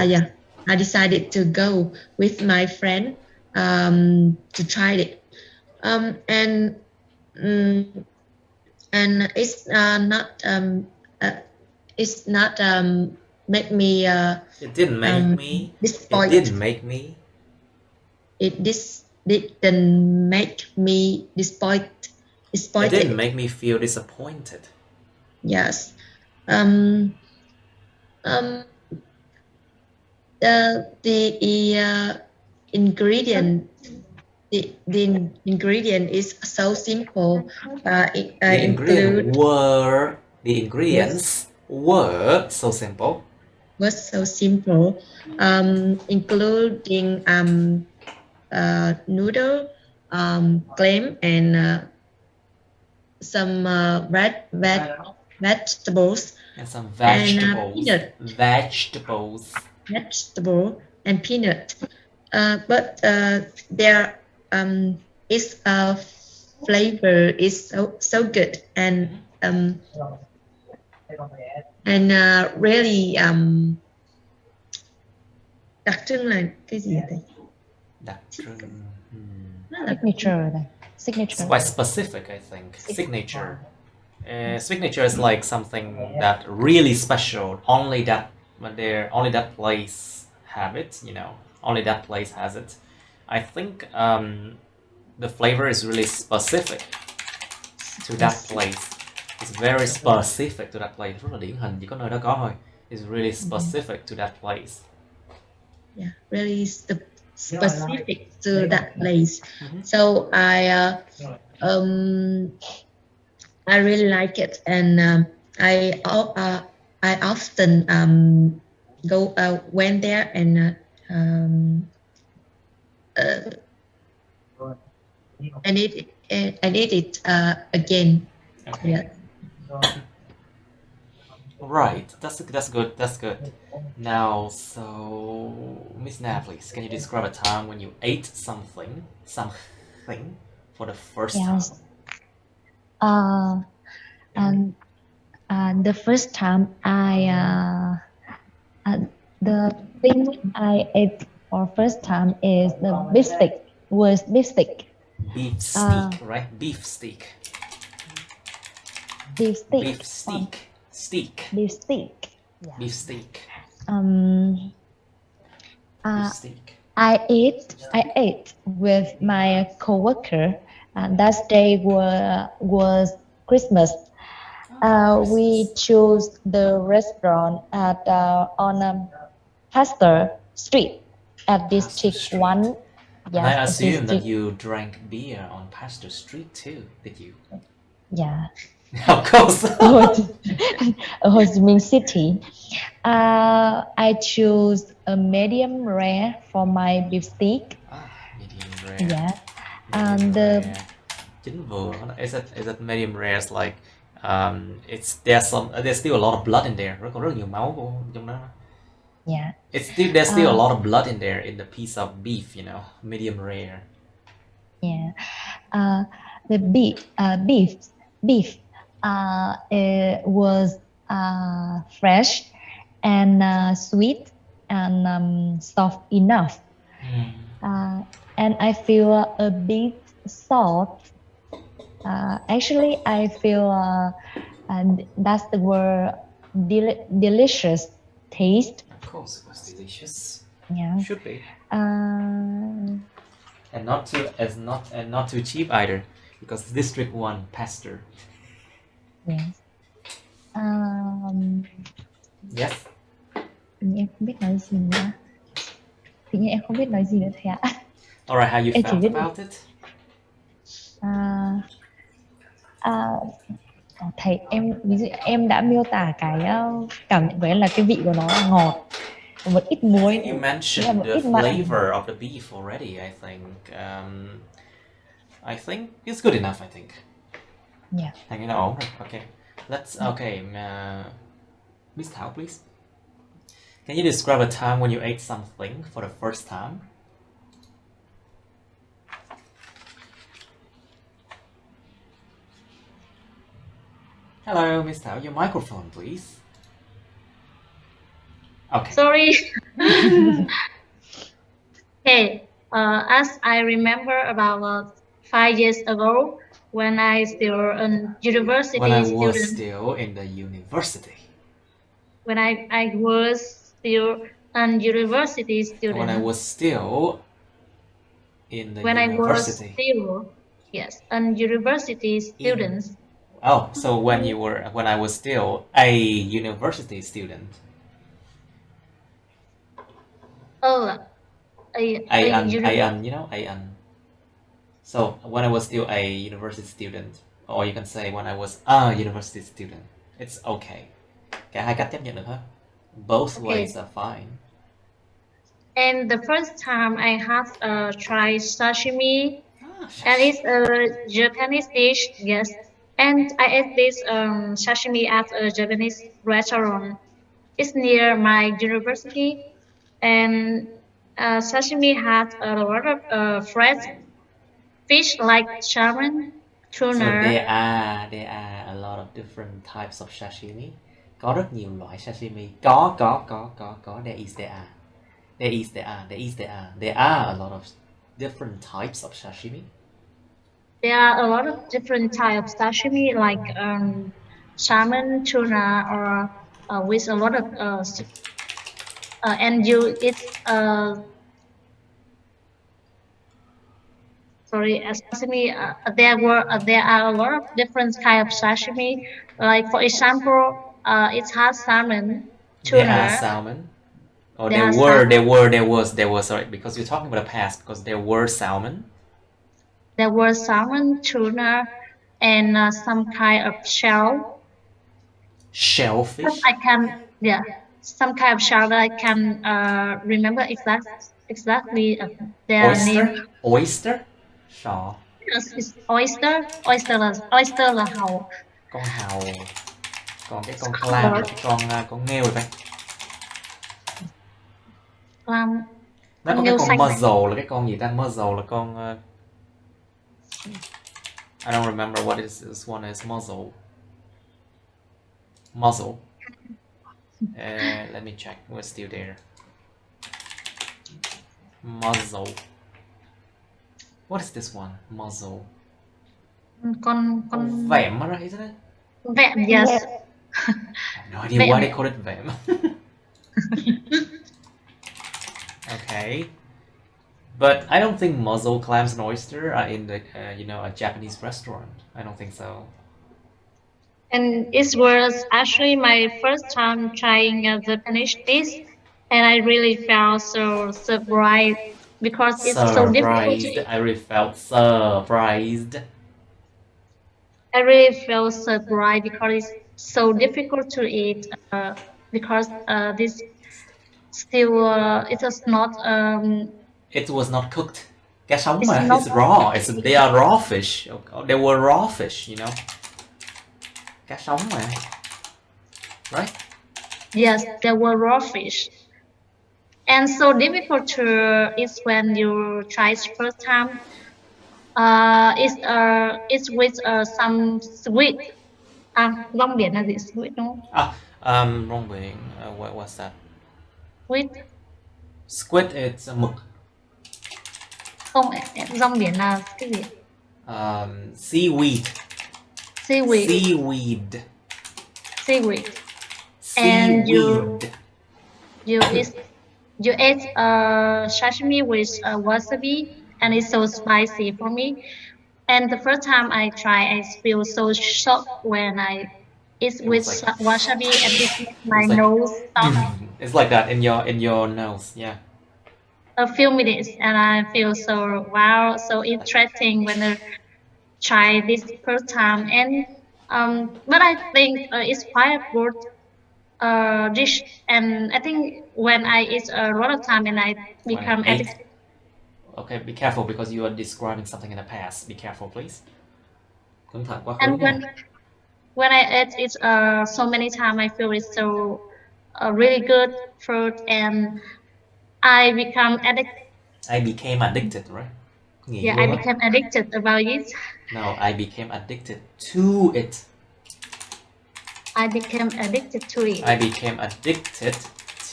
Speaker 2: Yeah, I decided to go with my friend to try it, and it's not make me.
Speaker 1: It didn't make me.
Speaker 2: Disappointed.
Speaker 1: It didn't make me.
Speaker 2: It didn't make me disappointed.
Speaker 1: It didn't make me feel disappointed.
Speaker 2: Yes. The ingredient. The ingredient is so simple.
Speaker 1: The ingredients were so simple.
Speaker 2: Was so simple, including noodle, clam, and some vegetables.
Speaker 1: And some vegetables.
Speaker 2: And vegetable and peanut. But their its flavor is so good and really đặc trưng là cái gì vậy?
Speaker 1: Đặc trưng.
Speaker 4: Signature này. Signature.
Speaker 1: It's quite specific, I think. Signature. Signature is like something that really special. Only that only that place have it. You know, only that place has it. I think the flavor is really specific to that place. It's very specific to that place. Rất là điển hình, chỉ có nơi đó có thôi. It's really specific to that place.
Speaker 2: Yeah, really specific to that place. So I really like it, and I often went there and eat it again.
Speaker 1: Okay.
Speaker 2: Yeah.
Speaker 1: Right, that's good. That's good. Now, so Miss Na, please, can you describe a time when you ate something for the first
Speaker 4: Yes.
Speaker 1: time?
Speaker 4: And the first time the thing I ate for first time is the beef stick. Was beef stick.
Speaker 1: Beef steak, right? Beef steak.
Speaker 4: Beef steak.
Speaker 1: Beef steak. Steak.
Speaker 4: Beef steak. Yeah.
Speaker 1: Beef steak.
Speaker 4: Beef
Speaker 1: steak.
Speaker 4: I ate with my coworker, and that day was Christmas. We chose the restaurant at on Pastor Street at District 1.
Speaker 1: And I assume that you drank beer on Pastor Street too, did you?
Speaker 4: Yeah.
Speaker 1: Of course.
Speaker 4: Ho Chi Minh City. I chose a medium rare for my beef steak.
Speaker 1: Medium rare.
Speaker 4: Yeah.
Speaker 1: Medium rare. Chính vừa. Is it medium rare? It's like there's still a lot of blood in there. Có rất nhiều máu trong đó.
Speaker 4: Yeah.
Speaker 1: There's still a lot of blood in there in the piece of beef, you know, medium rare.
Speaker 4: Yeah. The beef it was fresh and sweet and soft enough. And I feel a bit salt. Actually, I feel that's the word delicious taste.
Speaker 1: Of course, it was delicious.
Speaker 4: Yeah.
Speaker 1: Should be.
Speaker 4: And
Speaker 1: not too cheap either, because District 1 Pastor.
Speaker 4: Yes.
Speaker 1: Yes.
Speaker 4: Em không biết nói gì nữa. Tự nhiên em không biết nói gì nữa thầy ạ.
Speaker 1: Alright, how you
Speaker 4: Em chỉ
Speaker 1: felt
Speaker 4: biết
Speaker 1: about it?
Speaker 4: Thầy ví dụ em đã miêu tả cái cảm nhận của em là cái vị của nó là ngọt, một ít muối.
Speaker 1: You mentioned the flavor of the beef already. I think it's good enough. I think.
Speaker 4: Yeah.
Speaker 1: Thằng ấy là ổn rồi. Okay. Okay. Miss Thảo, please. Can you describe a time when you ate something for the first time? Hello, Miss Thảo. Your microphone, please. Okay.
Speaker 3: Sorry. Hey, as I remember about 5 years ago, when I still a university
Speaker 1: When I
Speaker 3: student.
Speaker 1: was still in the university.
Speaker 3: When I was still a university student.
Speaker 1: When I was still in the
Speaker 3: when
Speaker 1: university.
Speaker 3: I was still, yes, a university student.
Speaker 1: Oh, so when I was still a university student.
Speaker 3: Oh,
Speaker 1: So when I was still a university student, or you can say when I was a university student. It's okay. Cả hai cách chấp nhận được hết. Both ways are fine.
Speaker 3: And the first time I have tried sashimi, and it's a Japanese dish, yes. And I ate this sashimi at a Japanese restaurant. It's near my university, and sashimi had a lot of fresh fish like salmon, tuna.
Speaker 1: So there are a lot of different types of sashimi. Có rất nhiều loại sashimi. Có. There are a lot of different types of sashimi.
Speaker 3: There are a lot of different types of sashimi, like salmon, tuna, or with a lot of and you it's sorry, sashimi. There are a lot of different kind of sashimi. Like for example, it has salmon,
Speaker 1: There are
Speaker 3: tuna.
Speaker 1: salmon. Oh,
Speaker 3: There are salmon.
Speaker 1: there was. Sorry, because you're talking about the past. Because there were salmon,
Speaker 3: There was salmon, tuna, and some kind of shell.
Speaker 1: shellfish,
Speaker 3: I can, yeah, some kind of shell that I can remember exactly their name.
Speaker 1: oyster, sò,
Speaker 3: Yes, it's oyster. Oyster là hàu.
Speaker 1: con hàu, còn cái
Speaker 3: It's
Speaker 1: con clam
Speaker 3: called
Speaker 1: là cái con nghêu rồi phải.
Speaker 3: clam.
Speaker 1: Nó có
Speaker 3: Con
Speaker 1: cái
Speaker 3: nghêu
Speaker 1: con
Speaker 3: xanh này.
Speaker 1: muzzle là cái con gì ta? Muzzle là con I don't remember what is this one is. Muzzle. Let me check. We're still there. Muzzle. What is this one? Muzzle.
Speaker 3: Con
Speaker 1: Vẹm, right? Isn't it?
Speaker 3: vẹm, yes.
Speaker 5: Yes.
Speaker 1: I have no idea
Speaker 3: Vẹm.
Speaker 1: why they call it vẹm. Okay. But I don't think muzzle clams and oyster are in the a Japanese restaurant. I don't think so.
Speaker 3: And it was actually my first time trying a Japanese dish, and I really felt so surprised because it's so difficult to
Speaker 1: Surprised.
Speaker 3: eat.
Speaker 1: I really felt surprised.
Speaker 3: I really felt surprised because it's so difficult to eat. Because this still it is not
Speaker 1: It was not cooked. Cá sống
Speaker 3: it's
Speaker 1: mà.
Speaker 3: not
Speaker 1: It's raw. They are raw fish. They were raw fish, Cá sống mà. Right?
Speaker 3: yes, there were raw fish. And so difficult to eat when you try it first time. It's with some sweet. Rong biển là gì? Sweet đúng không?
Speaker 1: Rong biển. What was that?
Speaker 3: Sweet.
Speaker 1: Squid, it's mực.
Speaker 3: Không, rong biển là cái gì?
Speaker 1: Seaweed.
Speaker 3: Seaweed.
Speaker 1: Seaweed.
Speaker 3: Seaweed. And you ate sashimi with wasabi, and it's so spicy for me. And the first time I try, I feel so shocked when I eat with wasabi, and it makes my nose stop
Speaker 1: It's like that in your nose, yeah.
Speaker 3: a few minutes, and I feel so wow, so interesting when I try this first time. And but I think it's quite a good dish, and I think when I eat a lot of time and I become addicted.
Speaker 1: Okay, be careful because you are describing something in the past. Be careful, please. Cẩn thận quá khứ
Speaker 3: And
Speaker 1: nha.
Speaker 3: when I ate it so many times, I feel it's so really good fruit, and I become addicted.
Speaker 1: I became addicted, right? Nghiện
Speaker 3: Yeah,
Speaker 1: luôn
Speaker 3: I
Speaker 1: á.
Speaker 3: became addicted about it.
Speaker 1: No, I became addicted to it.
Speaker 3: I became addicted to it.
Speaker 1: I became addicted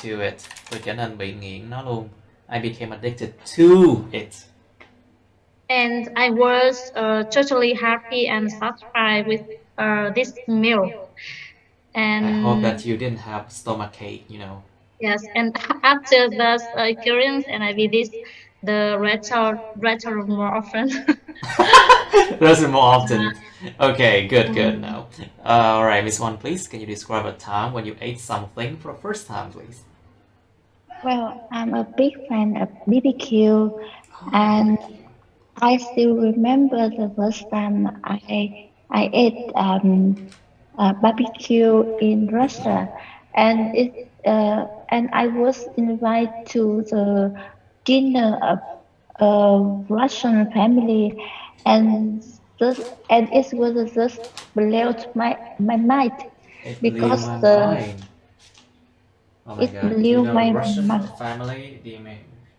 Speaker 1: to it. Tôi trở nên bị nghiện nó luôn. I became addicted to it.
Speaker 3: And I was totally happy and satisfied with this meal. And
Speaker 1: I hope that you didn't have stomachache,
Speaker 3: Yes, and after that experience, and I visit the restaurant more often.
Speaker 1: Those are more often. Okay, good now. Alright, Miss One, please, can you describe a time when you ate something for the first time, please?
Speaker 5: Well, I'm a big fan of BBQ, and I still remember the first time I ate barbecue in Russia, and and I was invited to the dinner of a Russian family, and it was just blew my mind
Speaker 1: It
Speaker 5: because
Speaker 1: blew my
Speaker 5: the
Speaker 1: mind. Oh my
Speaker 5: it
Speaker 1: god.
Speaker 5: blew my
Speaker 1: Russian
Speaker 5: mind.
Speaker 1: family?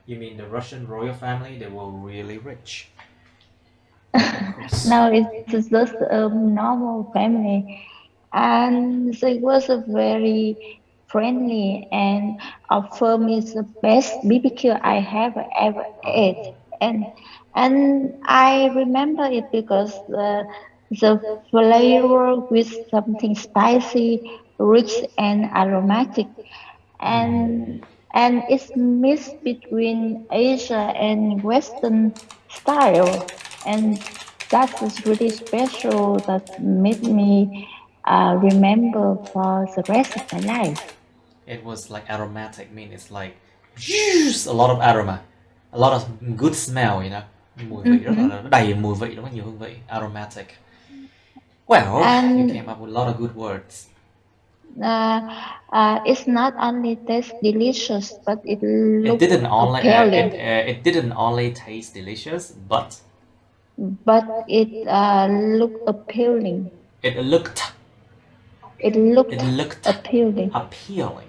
Speaker 1: You mean the Russian royal family? They were really rich. Of course.
Speaker 5: Now it's just a normal family, and they was a very friendly and offer me the best BBQ I have ever ate, and And I remember it because the flavor with something spicy, rich and aromatic, and it's mixed between Asia and Western style, and that is really special. That made me remember for the rest of my life.
Speaker 1: It was like aromatic, mean it's like a lot of aroma, a lot of good smell, you know. Mùi vị rất là nó đầy mùi vị, nó có nhiều hương vị, aromatic. Well, you
Speaker 5: And
Speaker 1: came up with a lot of good words.
Speaker 5: it's not only taste delicious, but it
Speaker 1: It
Speaker 5: looks
Speaker 1: didn't only
Speaker 5: appealing.
Speaker 1: it didn't only taste delicious, but
Speaker 5: it looked appealing.
Speaker 1: it looked
Speaker 5: Appealing.
Speaker 1: appealing.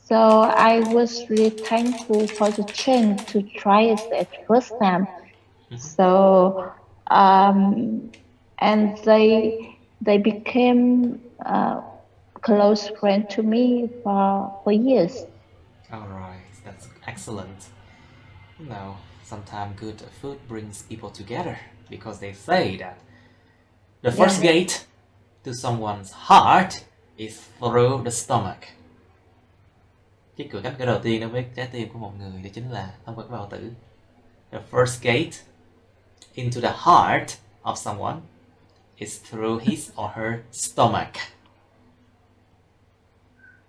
Speaker 5: So I was really thankful for the chance to try it at first time. So and they became close friend to me for years.
Speaker 1: All right, that's excellent. You know, sometimes good food brings people together because they say that the first gate to someone's heart is through the stomach. Cái cửa cánh cửa đầu tiên đối với trái tim của một người đó chính là thông qua cái bao tử. The first gate into the heart of someone is through his or her stomach.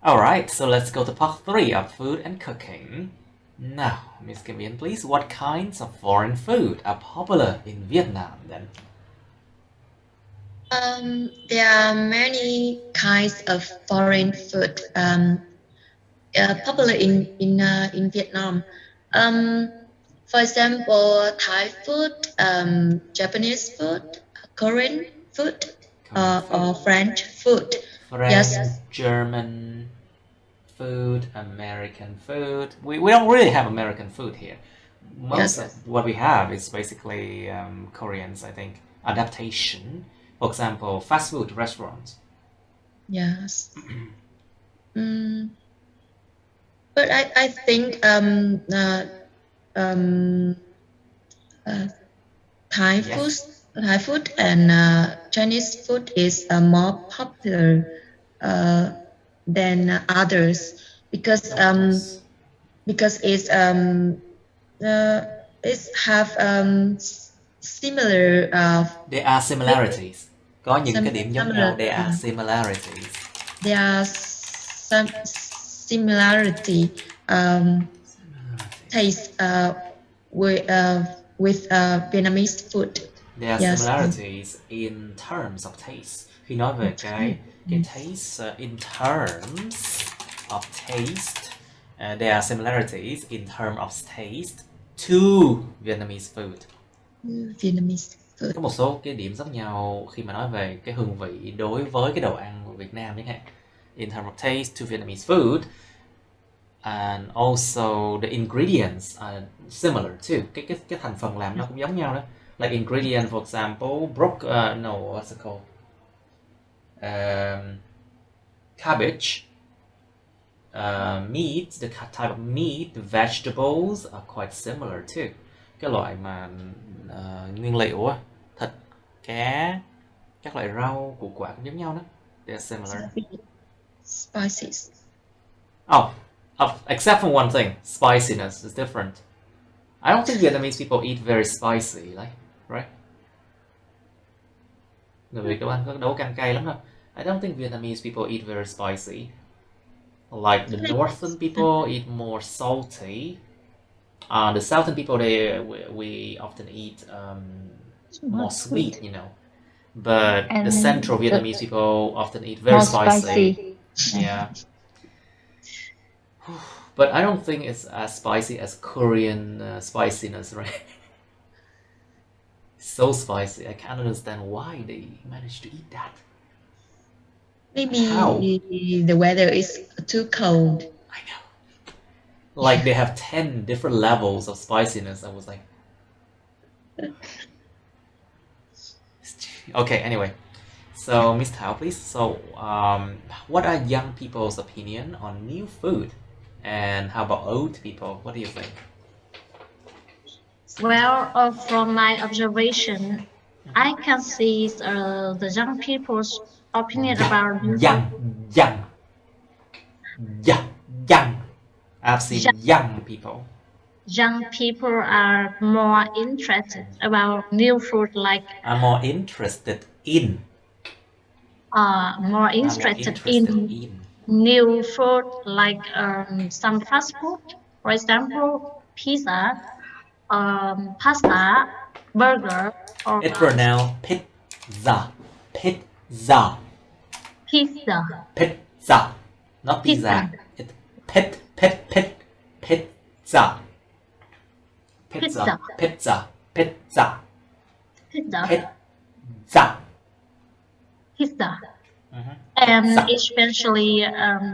Speaker 1: Alright, so let's go to part 3 of food and cooking. Now, Miss Kim Yen, please, what kinds of foreign food are popular in Vietnam then?
Speaker 2: There are many kinds of foreign food popular in Vietnam. For example, Thai food, Japanese food, Korean food, or French food.
Speaker 1: French,
Speaker 2: Yes.
Speaker 1: German food, American food. We don't really have American food here. Most of what we have is basically Koreans, I think. Adaptation. For example, fast food restaurants.
Speaker 2: Yes. But I think Thai food and Chinese food is more popular than others because it's have similar.
Speaker 1: There are similarities. Có những cái điểm giống nhau. There are similarities.
Speaker 2: There are some similarity taste with Vietnamese food.
Speaker 1: There are similarities in terms of taste. Khi nói về cái taste in terms of taste, there are similarities in terms of taste to Vietnamese food.
Speaker 2: Vietnamese food.
Speaker 1: Có một số cái điểm giống nhau khi mà nói về cái hương vị đối với cái đồ ăn của Việt Nam chẳng hạn. In terms of taste to Vietnamese food, and also the ingredients are similar too. Cái thành phần làm nó cũng giống nhau đó. Like ingredient, for example, what's it called? Cabbage, meat, the type of meat, the vegetables are quite similar too. Cái loại mà nguyên liệu á, thịt, cá, các loại rau, củ quả cũng giống nhau đó. They're similar.
Speaker 2: Spices.
Speaker 1: Except for one thing, spiciness is different. I don't think Vietnamese people eat very spicy, like, right? Người Việt đâu ăn có đâu cay cay lắm đâu. I don't think Vietnamese people eat very spicy. Like the northern people eat more salty. The southern people, we often eat more sweet, you know. But the central Vietnamese people often eat very spicy. Yeah. But I don't think it's as spicy as Korean spiciness, right? So spicy. I can't understand why they manage to eat that.
Speaker 2: Maybe the weather is too cold.
Speaker 1: I know. Like they have 10 different levels of spiciness. I was like... Okay, anyway. So, Ms. Thao, please. So, what are young people's opinion on new food? And how about old people? What do you think?
Speaker 3: Well, from my observation, I can see the young people's opinion about
Speaker 1: Young. I've seen young people.
Speaker 3: young people are more interested about new food, like
Speaker 1: I'm more interested in.
Speaker 3: more
Speaker 1: I'm more
Speaker 3: interested
Speaker 1: interested
Speaker 3: in
Speaker 1: in.
Speaker 3: new food, like some fast food, for example, pizza, pasta, burger, or
Speaker 1: It's pronounced pizza. Pizza.
Speaker 3: pizza,
Speaker 1: Pizza. Not
Speaker 3: pizza,
Speaker 1: pizza. It's pizza.
Speaker 3: pizza,
Speaker 1: Pizza.
Speaker 3: pizza,
Speaker 1: Pizza.
Speaker 3: pizza,
Speaker 1: Pizza.
Speaker 3: pizza.
Speaker 1: Mhm.
Speaker 3: And
Speaker 1: Pizza.
Speaker 3: especially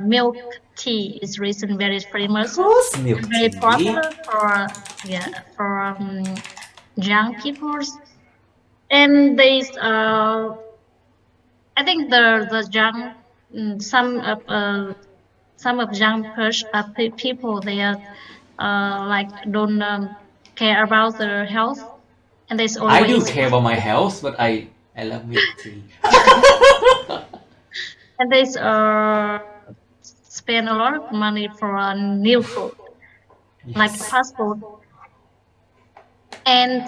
Speaker 3: milk tea is recent very
Speaker 1: Of
Speaker 3: famous,
Speaker 1: course, milk
Speaker 3: very
Speaker 1: tea.
Speaker 3: popular for young peoples. And there's I think the young some of young people, they are like don't care about their health, and there's
Speaker 1: I do
Speaker 3: always
Speaker 1: care about my health, but I love milk tea.
Speaker 3: and there's spend a lot of money for new food like
Speaker 1: Yes.
Speaker 3: fast food. And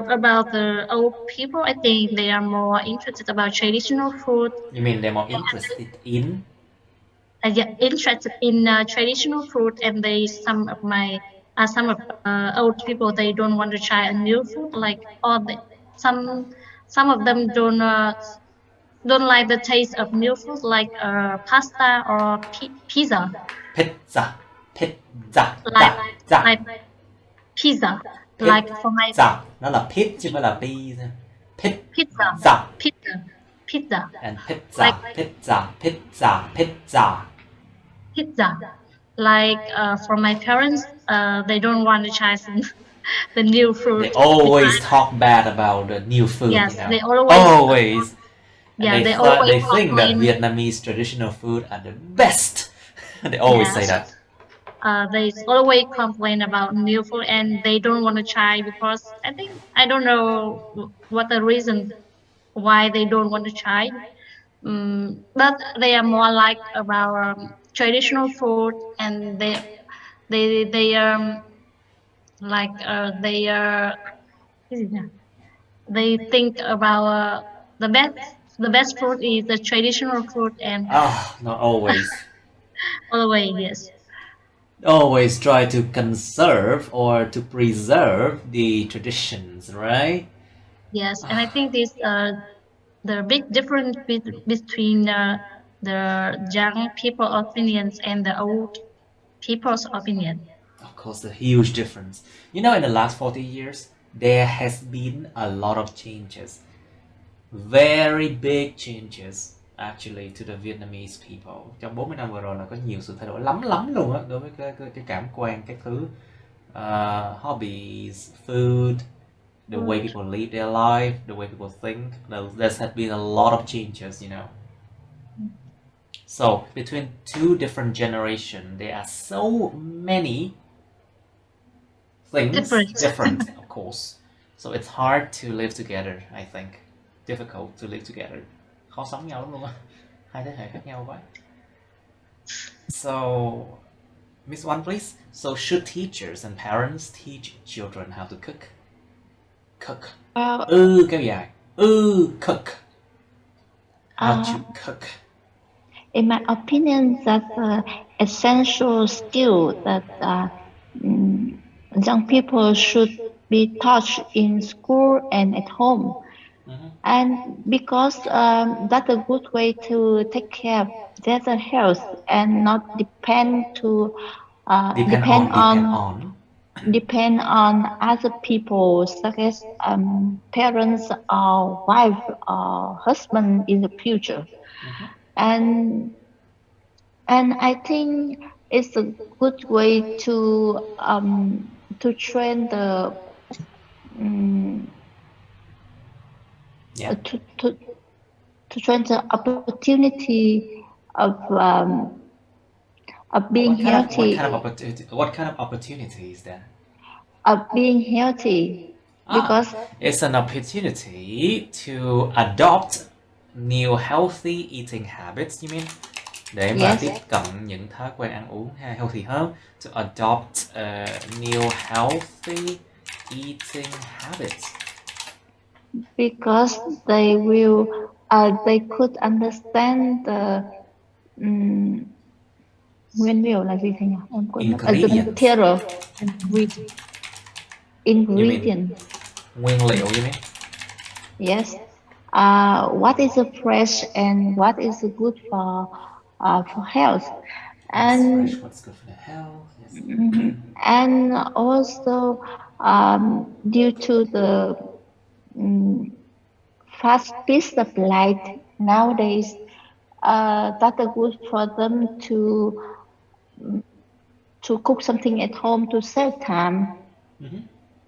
Speaker 3: about the old people, I think they are more interested about traditional food.
Speaker 1: You mean they're more interested in?
Speaker 3: Yeah, interested in traditional food, and they some of old people, they don't want to try a new food, like some of them don't like the taste of new food, like pasta or pizza,
Speaker 1: Pizza. Pizza.
Speaker 3: like
Speaker 1: Za. Za.
Speaker 3: like pizza, like for my
Speaker 1: Pizza. Nó là pit chứ không phải là pi.
Speaker 3: pizza,
Speaker 1: Pizza.
Speaker 3: pizza, pizza,
Speaker 1: And
Speaker 3: like
Speaker 1: pizza. Pizza. Pizza. Pizza.
Speaker 3: pizza. Like for my parents, they don't want to try the new fruit.
Speaker 1: They always talk bad about the new food,
Speaker 3: Yes,
Speaker 1: you know.
Speaker 3: they always
Speaker 1: Always. And
Speaker 3: yeah, they always
Speaker 1: they think that
Speaker 3: complain.
Speaker 1: Vietnamese traditional food are the best. They always say
Speaker 3: Yes,
Speaker 1: that.
Speaker 3: they always complain about new food, and they don't want to try because I think I don't know what the reason why they don't want to try. But they are more like about traditional food, and they like they think about the best food is the traditional food, and
Speaker 1: Ah, not always.
Speaker 3: always yes.
Speaker 1: Always try to conserve or to preserve the traditions, right?
Speaker 3: Yes, and I think this the big difference between the young people opinions and the old people's opinion.
Speaker 1: Of course, the huge difference. You know, in the last 40 years, there has been a lot of changes. Very big changes actually to the Vietnamese people. Trong 40 năm vừa rồi là có nhiều sự thay đổi lắm lắm luôn á, đối với cái cảm quan, cái thứ hobbies, food, the way people live their life, the way people think. There has been a lot of changes, you know. So between two different generations, there are so many things different, of course. So it's hard to live together, I think. Difficult to live together. Khó sống nhau lắm luôn á. Hai thế hệ khác nhau quá. So, Miss One, please. So, should teachers and parents teach children how to cook? Cook. Kéo dài. Cook. How to cook.
Speaker 5: In my opinion, that's an essential skill that young people should be taught in school and at home. And because that's a good way to take care of their health and not depend on other people, such as parents or wife or husband in the future. And I think it's a good way to train the to train the opportunity of being healthy.
Speaker 1: What kind of opportunity is that?
Speaker 5: being healthy because
Speaker 1: it's an opportunity to adopt new healthy eating habits, you mean? Để mà
Speaker 5: Yes.
Speaker 1: tiếp cận những thói quen ăn uống healthy hơn. To adopt new healthy eating habits.
Speaker 5: Because they could understand the nguyên liệu là gì thầy nhỉ? Em quên mất. The
Speaker 1: Ingredients.
Speaker 5: material
Speaker 1: You mean
Speaker 5: ingredient.
Speaker 1: nguyên liệu, you mean?
Speaker 5: Yes. What is fresh and what is good for health,
Speaker 1: What's
Speaker 5: and
Speaker 1: fresh, what's good for the health. Yes.
Speaker 5: and also due to the fast speed of light nowadays, that is good for them to cook something at home to save time.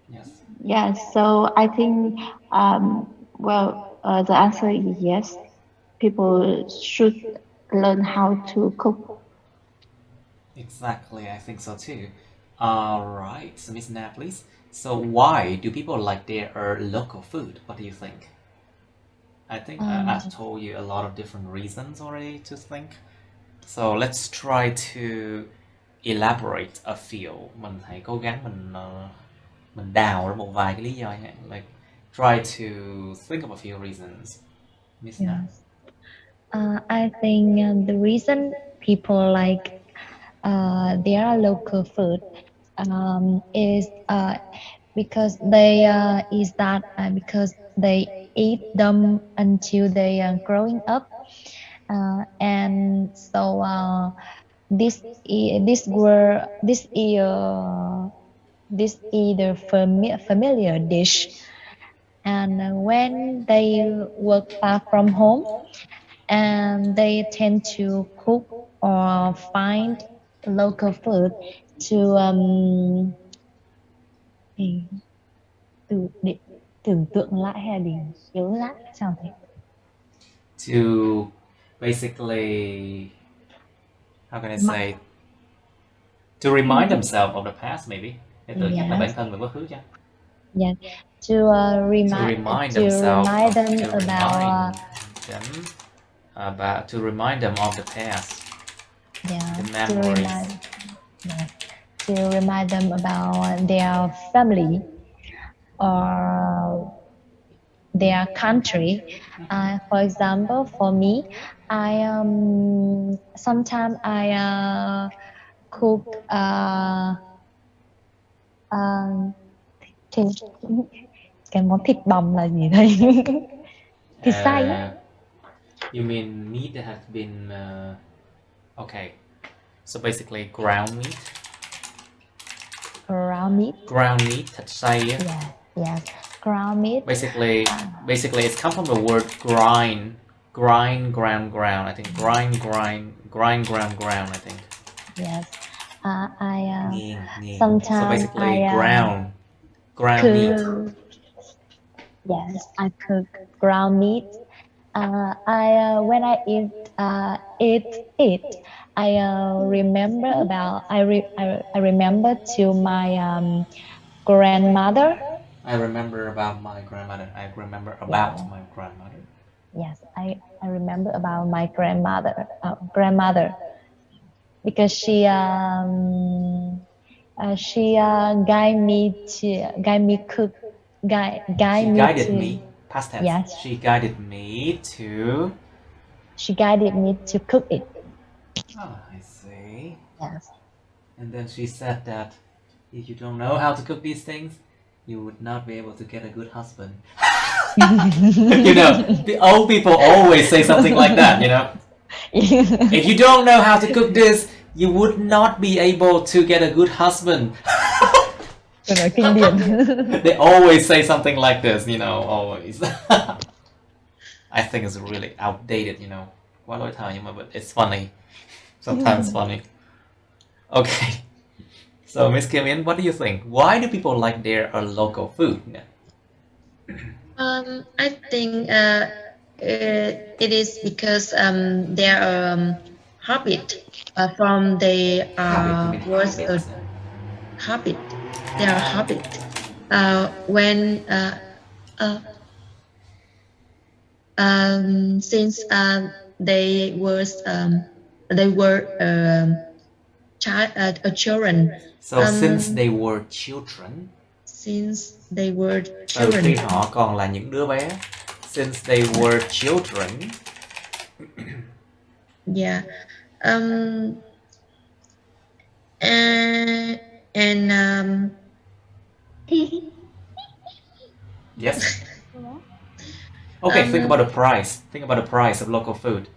Speaker 1: Yes.
Speaker 5: Yes, so I think the answer is yes. People should learn how to cook.
Speaker 1: Exactly, I think so too. Alright, so Miss Na, please. So why do people like their local food? What do you think? I think I've told you a lot of different reasons already to think. So let's try to elaborate a few. Mình hãy cố gắng mình đào ra một vài cái lý do nhé. Like try to think of a few reasons. Miss Na.
Speaker 4: I think the reason people like their local food is because because they eat them until they are growing up, and so this is the familiar dish, and when they work far from home, and they tend to cook or find local food to để tưởng tượng lại hay là để nhớ lại sao thế?
Speaker 1: To basically, how can I say, to remind themselves of the past maybe. Để tự nhắc lại bản thân về quá khứ chứ.
Speaker 4: Yeah, to remind them
Speaker 1: of the past.
Speaker 4: Yeah,
Speaker 1: the memories.
Speaker 4: To remind them about their family or their country. For example, for me, I sometimes I cook cái món thịt bằm là gì đây? Thịt xay á.
Speaker 1: You mean meat that has been okay. So basically ground meat. Ground meat, thịt xay.
Speaker 4: Yes. Ground meat.
Speaker 1: Basically it's come from the word grind, ground. I think grind, I think.
Speaker 4: Yes. I
Speaker 1: sometimes. So basically ground meat.
Speaker 4: Yes, I cook ground meat. When I eat it, I remember about I remember to my grandmother.
Speaker 1: I remember about my grandmother.
Speaker 4: Yes, I remember about my grandmother. Because she guided me
Speaker 1: past tense.
Speaker 4: Yes.
Speaker 1: She guided me to
Speaker 4: cook it.
Speaker 1: Oh, I see.
Speaker 4: Yes.
Speaker 1: And then she said that if you don't know how to cook these things, you would not be able to get a good husband. You know, the old people always say something like that, you know. If you don't know how to cook this, you would not be able to get a good husband. They always say something like this, you know, always. I think it's really outdated, you know. Quá lỗi thời nhưng mà but it's funny. Sometimes funny. Okay. So Miss Kim Yen, what do you think? Why do people like their local food?
Speaker 2: I think it is because their habit from the
Speaker 1: Habit, you mean
Speaker 2: was
Speaker 1: habit?
Speaker 2: habit. their habit. When since they were children.
Speaker 1: So since they were children.
Speaker 2: Since they were
Speaker 1: Từ
Speaker 2: children.
Speaker 1: khi họ còn là những đứa bé. Since they were children.
Speaker 2: Yeah. And
Speaker 1: Yes. Okay, think about the price. Think about the price of local food.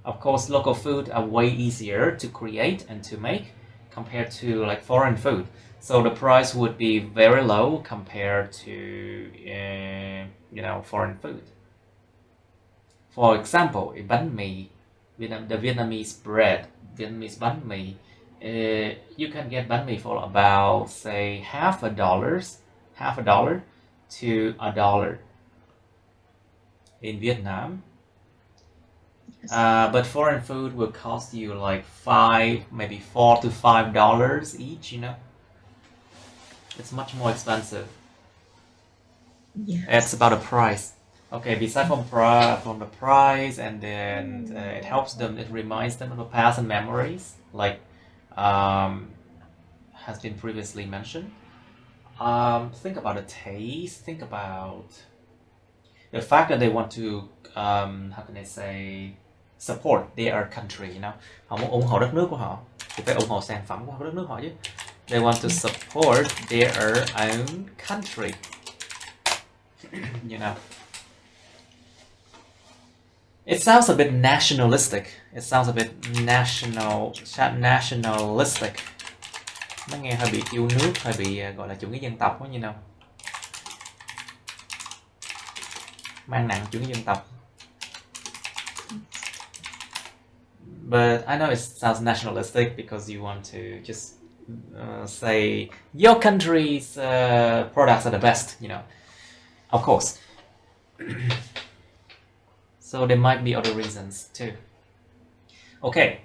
Speaker 1: Of course, local food are way easier to create and to make compared to like foreign food. So the price would be very low compared to foreign food. For example, a bánh mì, the Vietnamese bread, Vietnamese bánh mì, you can get bánh mì for about say half a dollar to $1 in Vietnam. But foreign food will cost you like maybe $4 to $5 each. It's much more expensive.
Speaker 2: yes.
Speaker 1: It's about the price. Okay, besides from the price, and then it helps them. It reminds them of the past and memories, like has been previously mentioned. Think about the taste. Think about the fact that they want to how can I say, support their country. Họ muốn ủng hộ đất nước của họ thì phải ủng hộ sản phẩm của đất nước họ chứ. They want to support their own country. It sounds a bit nationalistic. It sounds a bit nationalistic. Nó nghe hơi bị yêu nước, hơi bị gọi là chủ nghĩa dân tộc đó, mang nặng chủ nghĩa dân tộc. But I know it sounds nationalistic because you want to just say your country's products are the best, Of course. So there might be other reasons too. Okay,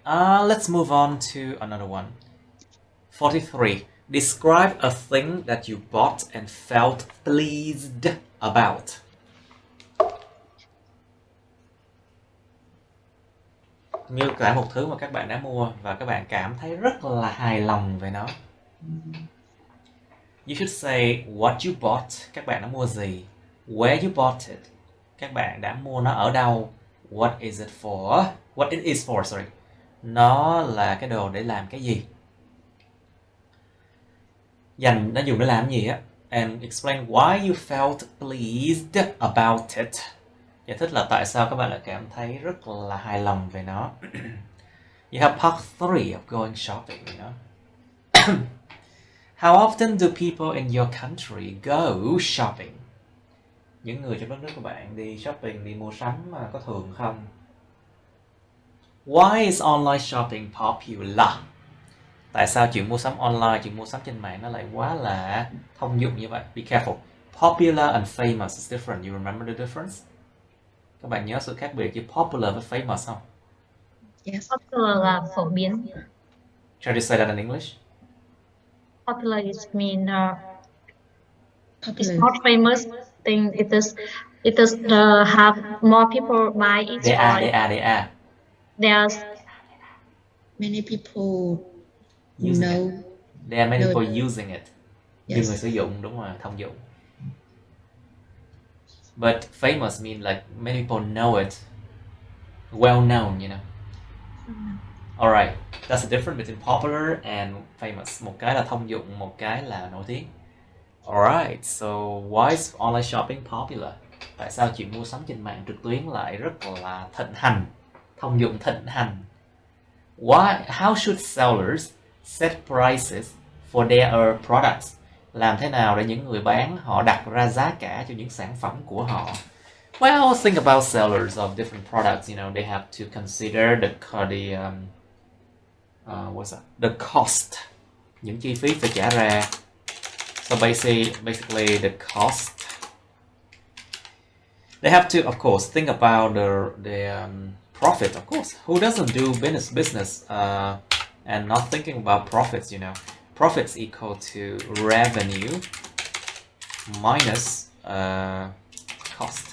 Speaker 1: let's move on to another one. 43. Describe a thing that you bought and felt pleased about. Miêu tả một thứ mà các bạn đã mua và các bạn cảm thấy rất là hài lòng về nó. You should say what you bought, các bạn đã mua gì, where you bought it, các bạn đã mua nó ở đâu, what it is for, sorry. Nó là cái đồ để làm cái gì. Nó dùng để làm gì á. And explain why you felt pleased about it. Giải thích là tại sao các bạn lại cảm thấy rất là hài lòng về nó. You have part 3 of going shopping, How often do people in your country go shopping? Những người trong đất nước của bạn đi shopping, đi mua sắm mà có thường không? Why is online shopping popular? Tại sao chuyện mua sắm online, chuyện mua sắm trên mạng nó lại quá là thông dụng như vậy? Be careful. Popular and famous is different. You remember the difference? Các bạn nhớ sự khác biệt giữa popular với famous không?
Speaker 2: Yes.
Speaker 3: Popular là phổ biến.
Speaker 1: Try to say that in English.
Speaker 3: Popular is mean it's
Speaker 2: Popular.
Speaker 3: not famous thing. It does have more people buy it.
Speaker 1: They are.
Speaker 3: There's
Speaker 2: Many people
Speaker 1: Using
Speaker 2: know.
Speaker 1: it. There are many
Speaker 2: know
Speaker 1: people using it. Nhiều
Speaker 2: Yes.
Speaker 1: người sử dụng, đúng rồi, thông dụng. But famous mean like many people know it. Well known, Alright, that's the difference between popular and famous. Một cái là thông dụng, một cái là nổi tiếng. Alright, so why is online shopping popular? Tại sao chuyện mua sắm trên mạng trực tuyến lại rất là thịnh hành, thông dụng thịnh hành? How should sellers set prices for their products? Làm thế nào để những người bán họ đặt ra giá cả cho những sản phẩm của họ? Well, think about sellers of different products. They have to consider the cost, những chi phí phải trả ra. So basically the cost. They have to, of course, think about the profit. Of course, who doesn't do business and not thinking about profits? profits equal to revenue minus cost.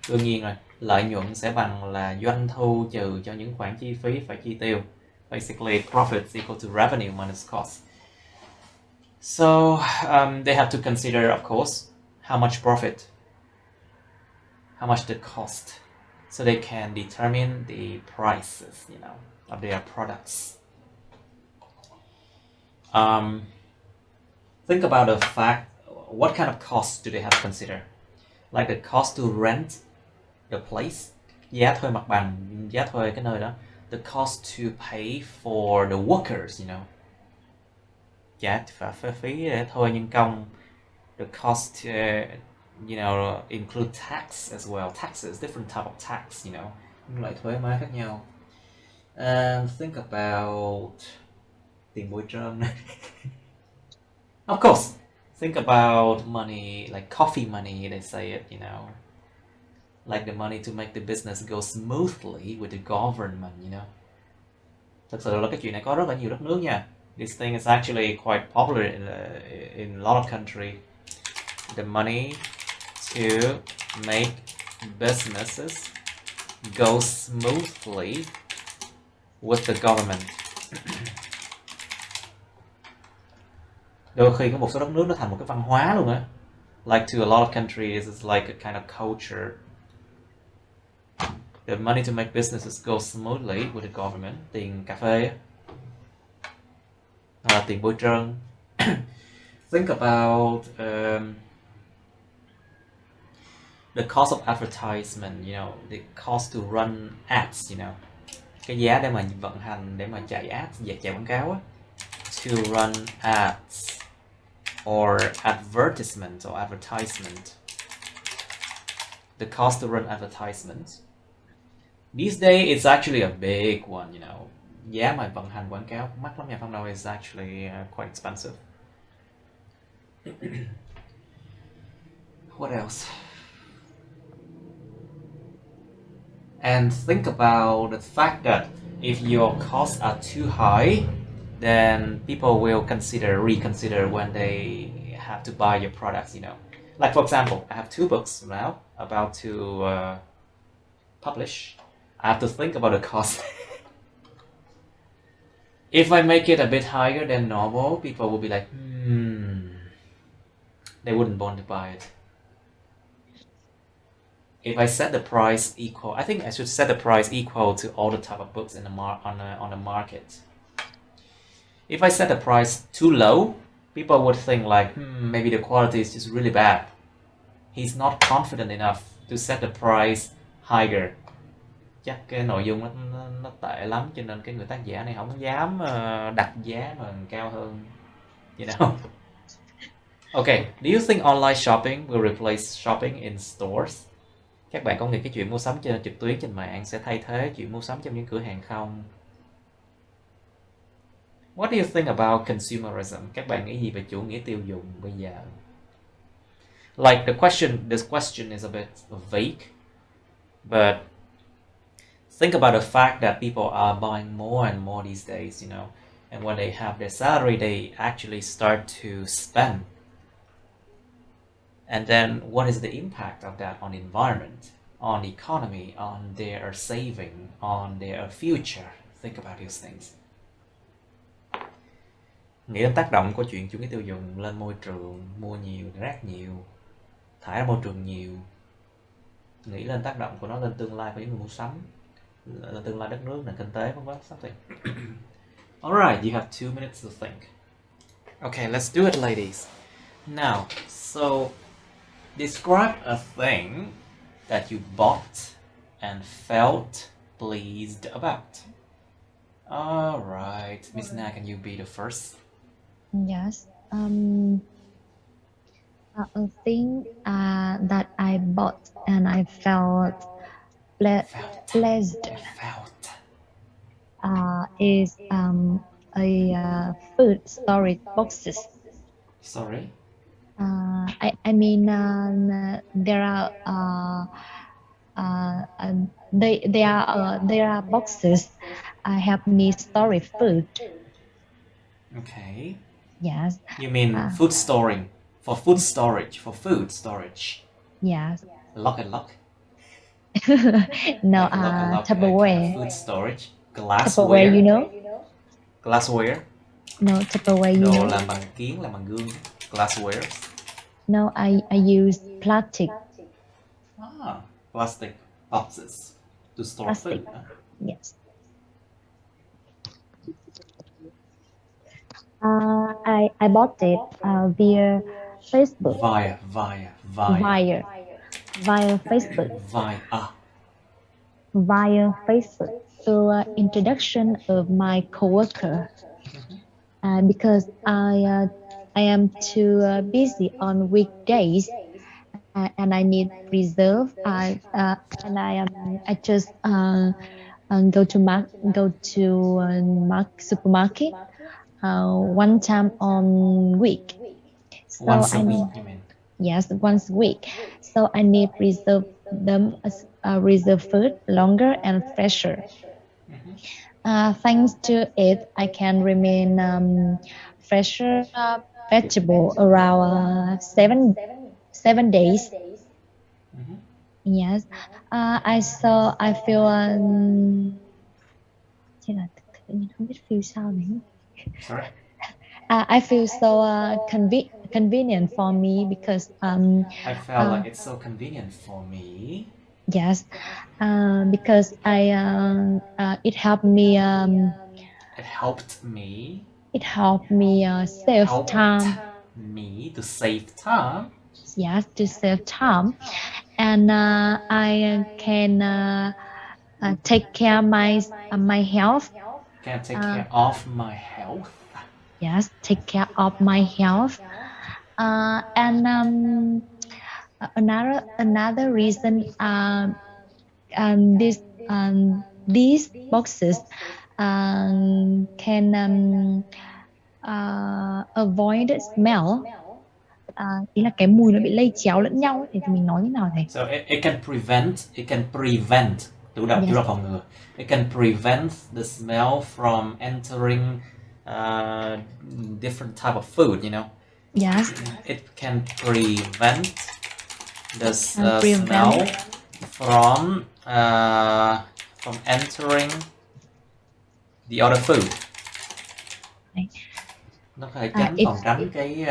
Speaker 1: Đương nhiên rồi, lợi nhuận sẽ bằng là doanh thu trừ cho những khoản chi phí phải chi tiêu. Basically, profits equal to revenue minus cost. So they have to consider, of course, how much profit, how much the cost, so they can determine the prices, of their products. Think about the fact, what kind of costs do they have to consider? Like the cost to rent the place, giá thuê mặt bằng, giá thuê cái nơi đó. The cost to pay for the workers, giá phí để thuê nhân công. The cost to, include tax as well. Taxes, different type of tax, những loại thuế má khác nhau. And think about tiền bôi trơn. Of course, think about money, like coffee money, they say it, like the money to make the business go smoothly with the government, Thực sự là cái chuyện này có rất là nhiều đất nước nha. This thing is actually quite popular in a lot of countries. The money to make businesses go smoothly with the government. Đôi khi có một số đất nước nó thành một cái văn hóa luôn á. Like to a lot of countries, it's like a kind of culture. The money to make businesses go smoothly with the government. Tiền cà phê á, tiền bôi trơn. Think about the cost of advertisement, the cost to run ads, cái giá để mà vận hành, để mà chạy ads, chạy quảng cáo á. To run ads or advertisement or advertisement. The cost to run advertisement. These days it's actually a big one, giá mà vận hành quảng cáo mắc lắm nha, không đâu, is actually quite expensive. What else? And think about the fact that if your costs are too high, then people will reconsider when they have to buy your products, Like for example, I have 2 books now about to publish. I have to think about the cost. If I make it a bit higher than normal, people will be like, they wouldn't want to buy it. If I set the price equal, I think I should set the price equal to all the type of books in the on the market. If I set the price too low, people would think like, maybe the quality is just really bad. He's not confident enough to set the price higher. Chắc cái nội dung nó tệ lắm, cho nên cái người tác giả này không dám đặt giá mà cao hơn, Okay, do you think online shopping will replace shopping in stores? Các bạn có nghĩ cái chuyện mua sắm trên trực tuyến trên mạng sẽ thay thế chuyện mua sắm trong những cửa hàng không? What do you think about consumerism? Các bạn nghĩ gì về chủ nghĩa tiêu dùng bây giờ? Like this question is a bit vague, but think about the fact that people are buying more and more these days, and when they have their salary, they actually start to spend. And then what is the impact of that on the environment, on the economy, on their saving, on their future? Think about these things. Nghĩ đến tác động của chuyện chủ nghĩa tiêu dùng lên môi trường, mua nhiều, rác nhiều, thải ra môi trường nhiều. Nghĩ lên tác động của nó lên tương lai của những người mua sắm, lên tương lai đất nước, nền kinh tế, vân something. Alright, you have 2 minutes to think. Okay, let's do it, ladies. Now, so describe a thing that you bought and felt pleased about. Alright, Miss Na, can you be the first?
Speaker 4: Yes. A thing that I bought and I felt pleased is a food storage boxes.
Speaker 1: Sorry?
Speaker 4: I mean there are boxes help me store food.
Speaker 1: Okay.
Speaker 4: Yes.
Speaker 1: You mean food storing, for food storage, for food storage.
Speaker 4: Yes.
Speaker 1: Lock and lock.
Speaker 4: No,
Speaker 1: Like lock and lock kind of
Speaker 4: Tupperware.
Speaker 1: food storage.
Speaker 4: Tupperware, you
Speaker 1: Glassware.
Speaker 4: know?
Speaker 1: Glassware.
Speaker 4: No, Tupperware, you
Speaker 1: Đồ
Speaker 4: know?
Speaker 1: làm bằng kiến, làm bằng gương. Glassware.
Speaker 4: No, I use plastic.
Speaker 1: Plastic boxes to store
Speaker 4: Plastic.
Speaker 1: food. Huh?
Speaker 4: Yes. I bought it via Facebook.
Speaker 1: Via
Speaker 4: Facebook.
Speaker 1: Via
Speaker 4: Via Facebook through introduction of my coworker. Because I am too busy on weekdays and I need reserve. I just go to supermarket one time on week. So
Speaker 1: once a week, you mean?
Speaker 4: Yes, once a week. So I need reserve them reserve food longer and fresher. Thanks to it, I can remain fresher vegetable around 7 days. Yes. I feel chứ là tự nhiên không biết feel sao nữa.
Speaker 1: Sorry?
Speaker 4: I feel so convenient for me because
Speaker 1: I felt like it's so convenient for me.
Speaker 4: yes, because it helped me
Speaker 1: It helped me.
Speaker 4: it helped me save time.
Speaker 1: Me to save time.
Speaker 4: Yes, to save time, and I can take care of my health.
Speaker 1: Can take care of my health.
Speaker 4: Yes, take care of my health. And another reason these boxes can avoid smell. Ý là cái mùi nó bị lây chéo lẫn nhau ấy, thì mình nói như nào thầy?
Speaker 1: So it can prevent chủ động phòng ngừa. It can prevent the smell from entering different type of food, you know.
Speaker 4: Yes.
Speaker 1: It can prevent the smell from entering the other food. Nó có thể phòng tránh cái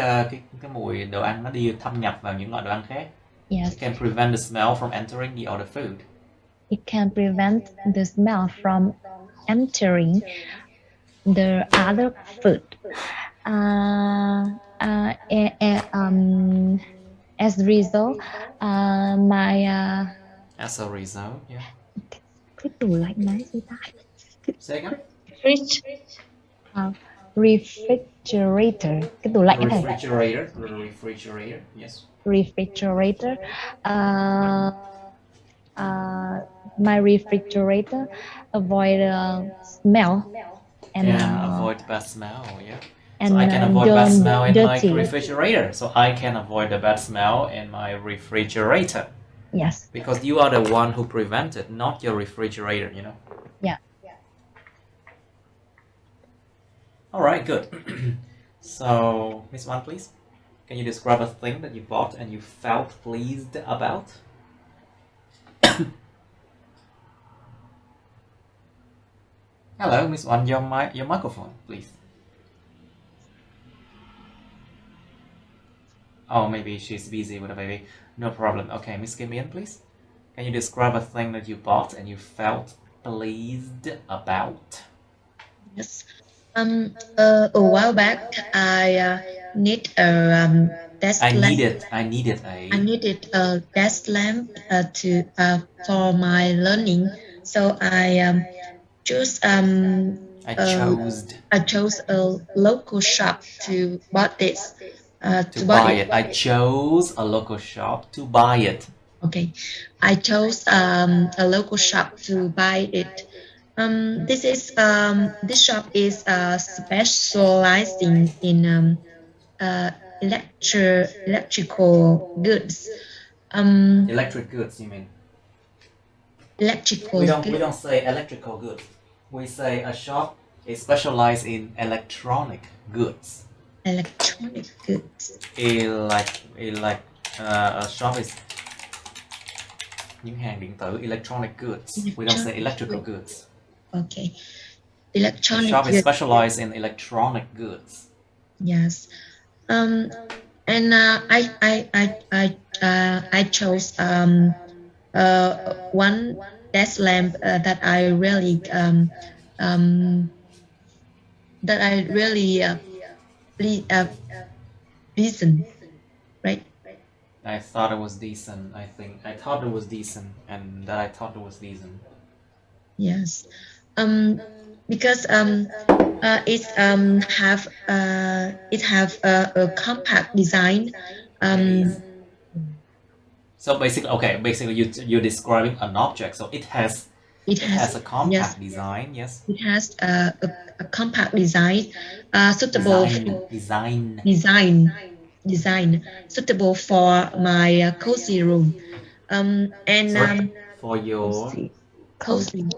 Speaker 1: mùi đồ ăn nó đi thâm nhập vào những loại đồ ăn khác.
Speaker 4: Yes.
Speaker 1: It can prevent the smell from entering the other food.
Speaker 4: It can prevent the smell from entering the other food. As a result,
Speaker 1: As a result, yeah.
Speaker 4: Cái tủ lạnh nói gì ta?
Speaker 1: Say again?
Speaker 3: Fridge.
Speaker 4: Refrigerator. Cái tủ lạnh thầy.
Speaker 1: Refrigerator, yes.
Speaker 4: Refrigerator. My refrigerator avoid smell and
Speaker 1: avoid bad smell, yeah.
Speaker 4: And
Speaker 1: so I can avoid bad smell in
Speaker 4: dirty.
Speaker 1: my refrigerator. So I can avoid the bad smell in my refrigerator.
Speaker 4: Yes.
Speaker 1: Because you are the one who prevented, not your refrigerator, you know.
Speaker 4: Yeah.
Speaker 1: All right, good. So, Miss Wan, please, can you describe a thing that you bought and you felt pleased about? Hello, Miss Wan, your microphone, please. Oh, maybe she's busy with a baby. No problem. Okay, Miss Kim In, please. Can you describe a thing that you bought and you felt pleased about?
Speaker 2: Yes. A while back, I need a desk lamp.
Speaker 1: I needed
Speaker 2: a desk lamp for my learning. So I chose a local shop to buy this.
Speaker 1: To buy it. I chose a local shop to buy it.
Speaker 2: Okay, I chose a local shop to buy it. This shop is specializing in electrical goods.
Speaker 1: Electric goods, you mean?
Speaker 2: Electrical.
Speaker 1: We don't say electrical goods. We say a shop is specialized in electronic goods.
Speaker 2: Electronic goods.
Speaker 1: A shop is những hàng điện tử, electronic goods. We don't say electrical goods.
Speaker 2: Okay.
Speaker 1: The
Speaker 2: Electronic
Speaker 1: shop is
Speaker 2: goods.
Speaker 1: specialized in electronic goods.
Speaker 2: Yes. And I chose one desk lamp that I really decent, right?
Speaker 1: I thought it was decent. I thought it was decent, and that I thought it was decent.
Speaker 2: Yes. Because it have a compact design.
Speaker 1: So basically you're describing an object. So it has a compact design. Yes.
Speaker 2: It has a compact design, suitable design suitable for my cozy room.
Speaker 1: For your
Speaker 2: Cozy.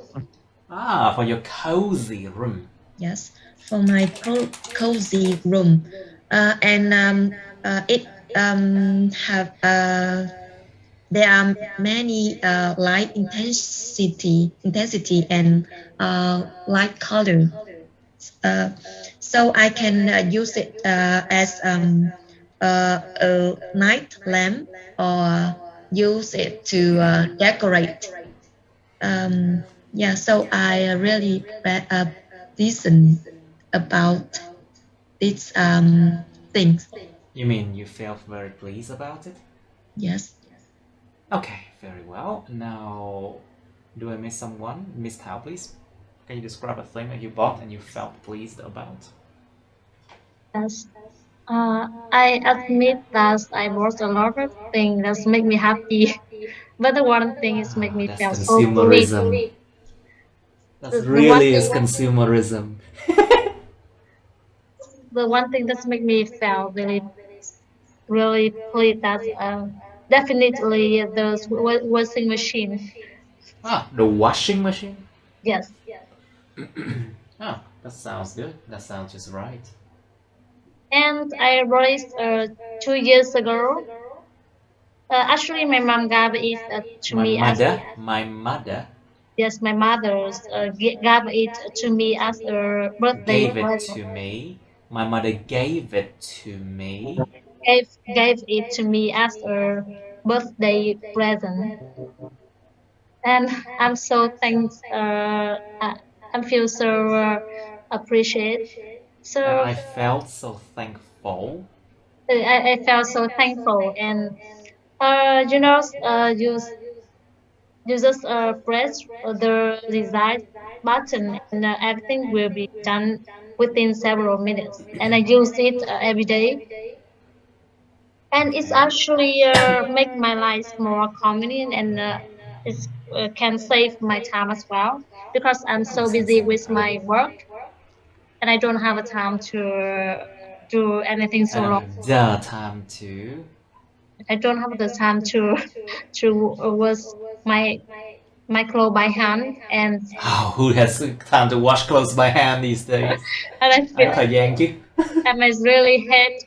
Speaker 1: for your cozy room.
Speaker 2: Yes, for my cozy room, it have there are many light intensity and light color. So I can use it as a night lamp or use it to decorate. So I really listen about these things.
Speaker 1: You mean you felt very pleased about it?
Speaker 2: Yes.
Speaker 1: Okay, very well. Now, do I miss someone? Miss Tao, please. Can you describe a thing that you bought and you felt pleased about?
Speaker 3: Yes. I admit that I bought a lot of things that make me happy, but the one thing is make me
Speaker 1: That's
Speaker 3: feel so pleased.
Speaker 1: consumerism. That's
Speaker 3: The one
Speaker 1: really is
Speaker 3: thing,
Speaker 1: consumerism.
Speaker 3: the one thing that's make me feel really pleased. That's definitely the washing machine.
Speaker 1: The washing machine?
Speaker 3: Yes.
Speaker 1: Oh, that sounds good. That sounds just right.
Speaker 3: And I raised 2 years ago. Actually, my mom gave it to me as
Speaker 1: My mother
Speaker 3: yes, my mother's gave it to me as a birthday
Speaker 1: gave it
Speaker 3: present.
Speaker 1: to me. My mother gave it to me.
Speaker 3: Gave it to me as a birthday present, and I'm so thanks. I feel so appreciate.
Speaker 1: And
Speaker 3: So
Speaker 1: I felt so thankful.
Speaker 3: I felt so thankful, and you just press the desired button, and everything will be done within several minutes. And I use it every day, and it's
Speaker 1: Okay.
Speaker 3: actually make my life more convenient, and it can save my time as well because I'm so
Speaker 1: Yes, can
Speaker 3: busy
Speaker 1: save
Speaker 3: with
Speaker 1: time.
Speaker 3: my work, and I don't have a time to do anything so long.
Speaker 1: And the time to.
Speaker 3: I don't have the time to wash my clothes by hand, and
Speaker 1: Oh, who has time to wash clothes by hand these days?
Speaker 3: and I
Speaker 1: Ai
Speaker 3: feel
Speaker 1: có thời gian chứ?
Speaker 3: and I really hate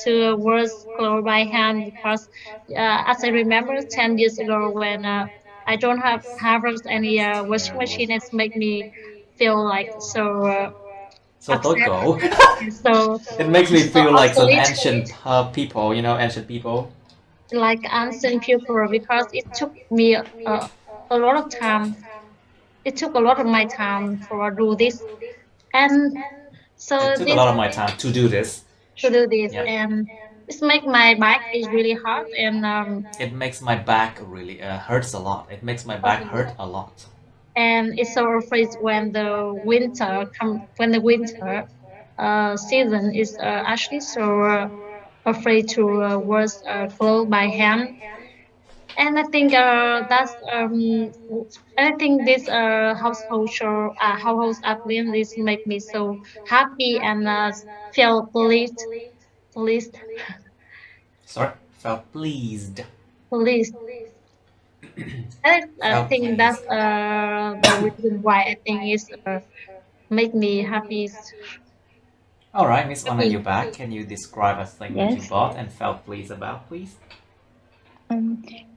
Speaker 3: to wash clothes by hand because as I remember 10 years ago when I don't have any washing machine, it's make me feel like so
Speaker 1: So tối
Speaker 3: upset
Speaker 1: cổ.
Speaker 3: and so
Speaker 1: It makes me
Speaker 3: so
Speaker 1: feel like some
Speaker 3: obsolete,
Speaker 1: ancient people, ancient people.
Speaker 3: like unseen people, because it took me a lot of time. It took a lot of my time for do this, and
Speaker 1: It
Speaker 3: so
Speaker 1: took a
Speaker 3: this
Speaker 1: lot of my time to do this.
Speaker 3: to do this,
Speaker 1: Yeah.
Speaker 3: and this make my back is really hard, and
Speaker 1: It makes my back really hurts a lot. It makes my back hurt a lot.
Speaker 3: and it's so afraid when the winter when the winter season is actually so afraid to wash clothes by hand. And I think that's I think this household appliance this make me so happy and feel pleased
Speaker 1: Sorry, felt pleased.
Speaker 3: pleased. I
Speaker 1: Felt
Speaker 3: think
Speaker 1: pleased.
Speaker 3: that's the reason why I think is make me happy.
Speaker 1: Alright, Miss Anna, you're back. Can you describe a thing that you
Speaker 5: Yes.
Speaker 1: bought and felt pleased about, please?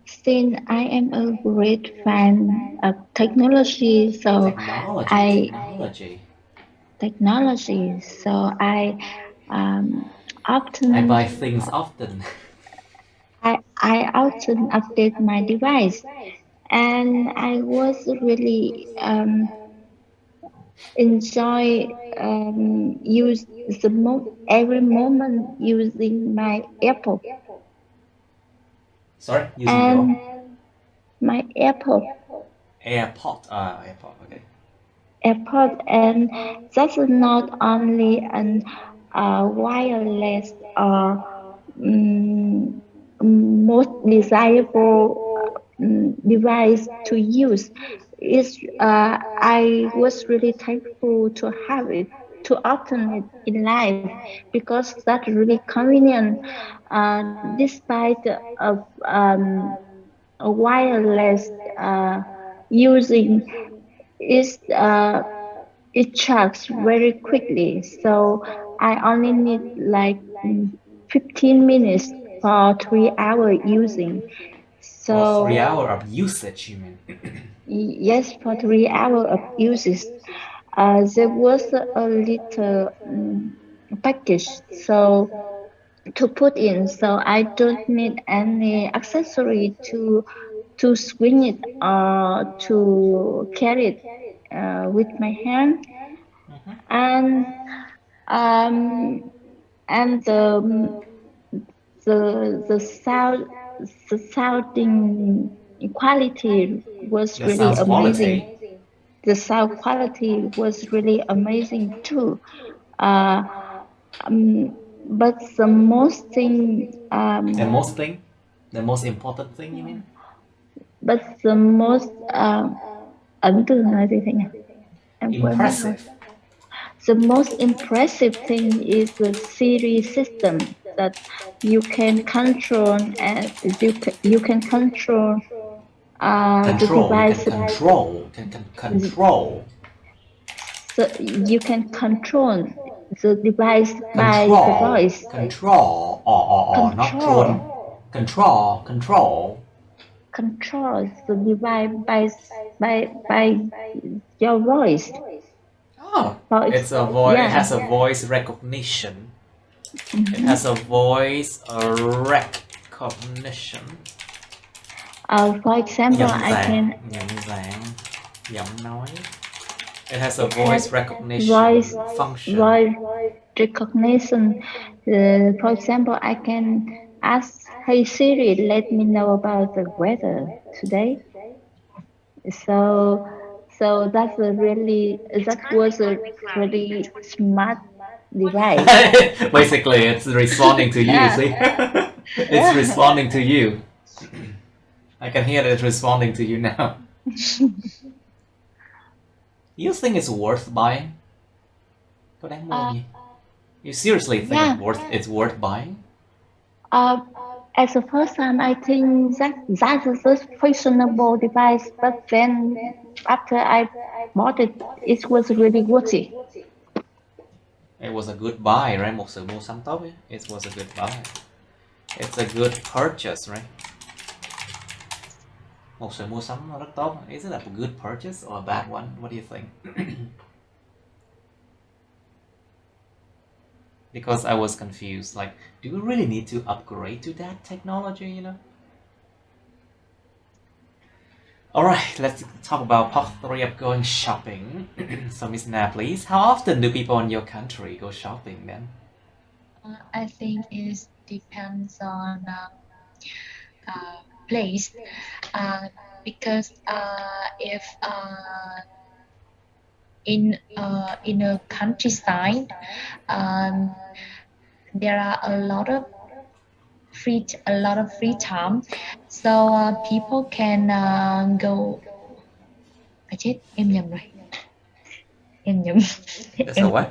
Speaker 5: Since I am a great fan of technology, so I technology, so I often
Speaker 1: I buy things often.
Speaker 5: I often update my device, and I was really enjoy use every moment using my AirPod
Speaker 1: Sorry, using your
Speaker 5: and my AirPod
Speaker 1: AirPod. AirPod, okay.
Speaker 5: AirPod, and that's not only an wireless or most desirable device to use. I was really thankful to have it to often in life because that's really convenient. Despite of a wireless using is it charges very quickly. So I only need like 15 minutes for 3 hour using.
Speaker 1: For 3
Speaker 5: So
Speaker 1: hour of usage, you mean?
Speaker 5: yes, for 3 hour of uses, there was a little package so to put in. So I don't need any accessory to swing it or to carry it with my hand, and um and the sound the sounding quality was
Speaker 1: The
Speaker 5: really
Speaker 1: sound
Speaker 5: amazing.
Speaker 1: quality.
Speaker 5: The sound quality was really amazing too. Uh, um, but the most thing
Speaker 1: The most important thing, you mean?
Speaker 5: but the most ấn tượng nói gì thế nhỉ? Em quên mất rồi.
Speaker 1: Impressive.
Speaker 5: The most impressive thing is the Siri system that you can control and you can control the
Speaker 1: Control. You
Speaker 5: device.
Speaker 1: can control. Control.
Speaker 5: So you can control the device by the
Speaker 1: Control.
Speaker 5: voice.
Speaker 1: Control. Not
Speaker 5: Control.
Speaker 1: Control. Control.
Speaker 5: Control the device by your voice.
Speaker 1: Oh,
Speaker 5: It
Speaker 1: it has a voice recognition. It has a voice recognition.
Speaker 5: For example, I can
Speaker 1: nhận dạng, giọng nói. It has a voice recognition function.
Speaker 5: Voice recognition. For example, I can ask, "Hey Siri, let me know about the weather today." So that was a really smart device.
Speaker 1: Basically, it's responding to you.
Speaker 5: Yeah.
Speaker 1: See, it's responding to you. I can hear it responding to you now. You think it's worth buying? Có đáng mua không nhỉ? You seriously think
Speaker 5: Yeah.
Speaker 1: it's worth buying?
Speaker 5: As the first time, I think that is a fashionable device, but then after I bought it, it was really worthy.
Speaker 1: It was a good buy, right? Một sự mua sắm tốt ấy. It was a good buy. It's a good purchase, right? Một sự mua sắm rất tốt. Is it a good purchase or a bad one? What do you think? Because I was confused. Like, do you really need to upgrade to that technology, you know? Alright, let's talk about part 3 of going shopping. So, Miss Na, please, how often do people in your country go shopping then?
Speaker 4: I think it depends on place, because if in a countryside, there are a lot of free time, so people can go. À chết, em nhầm rồi. Em nhầm.
Speaker 1: That's a what?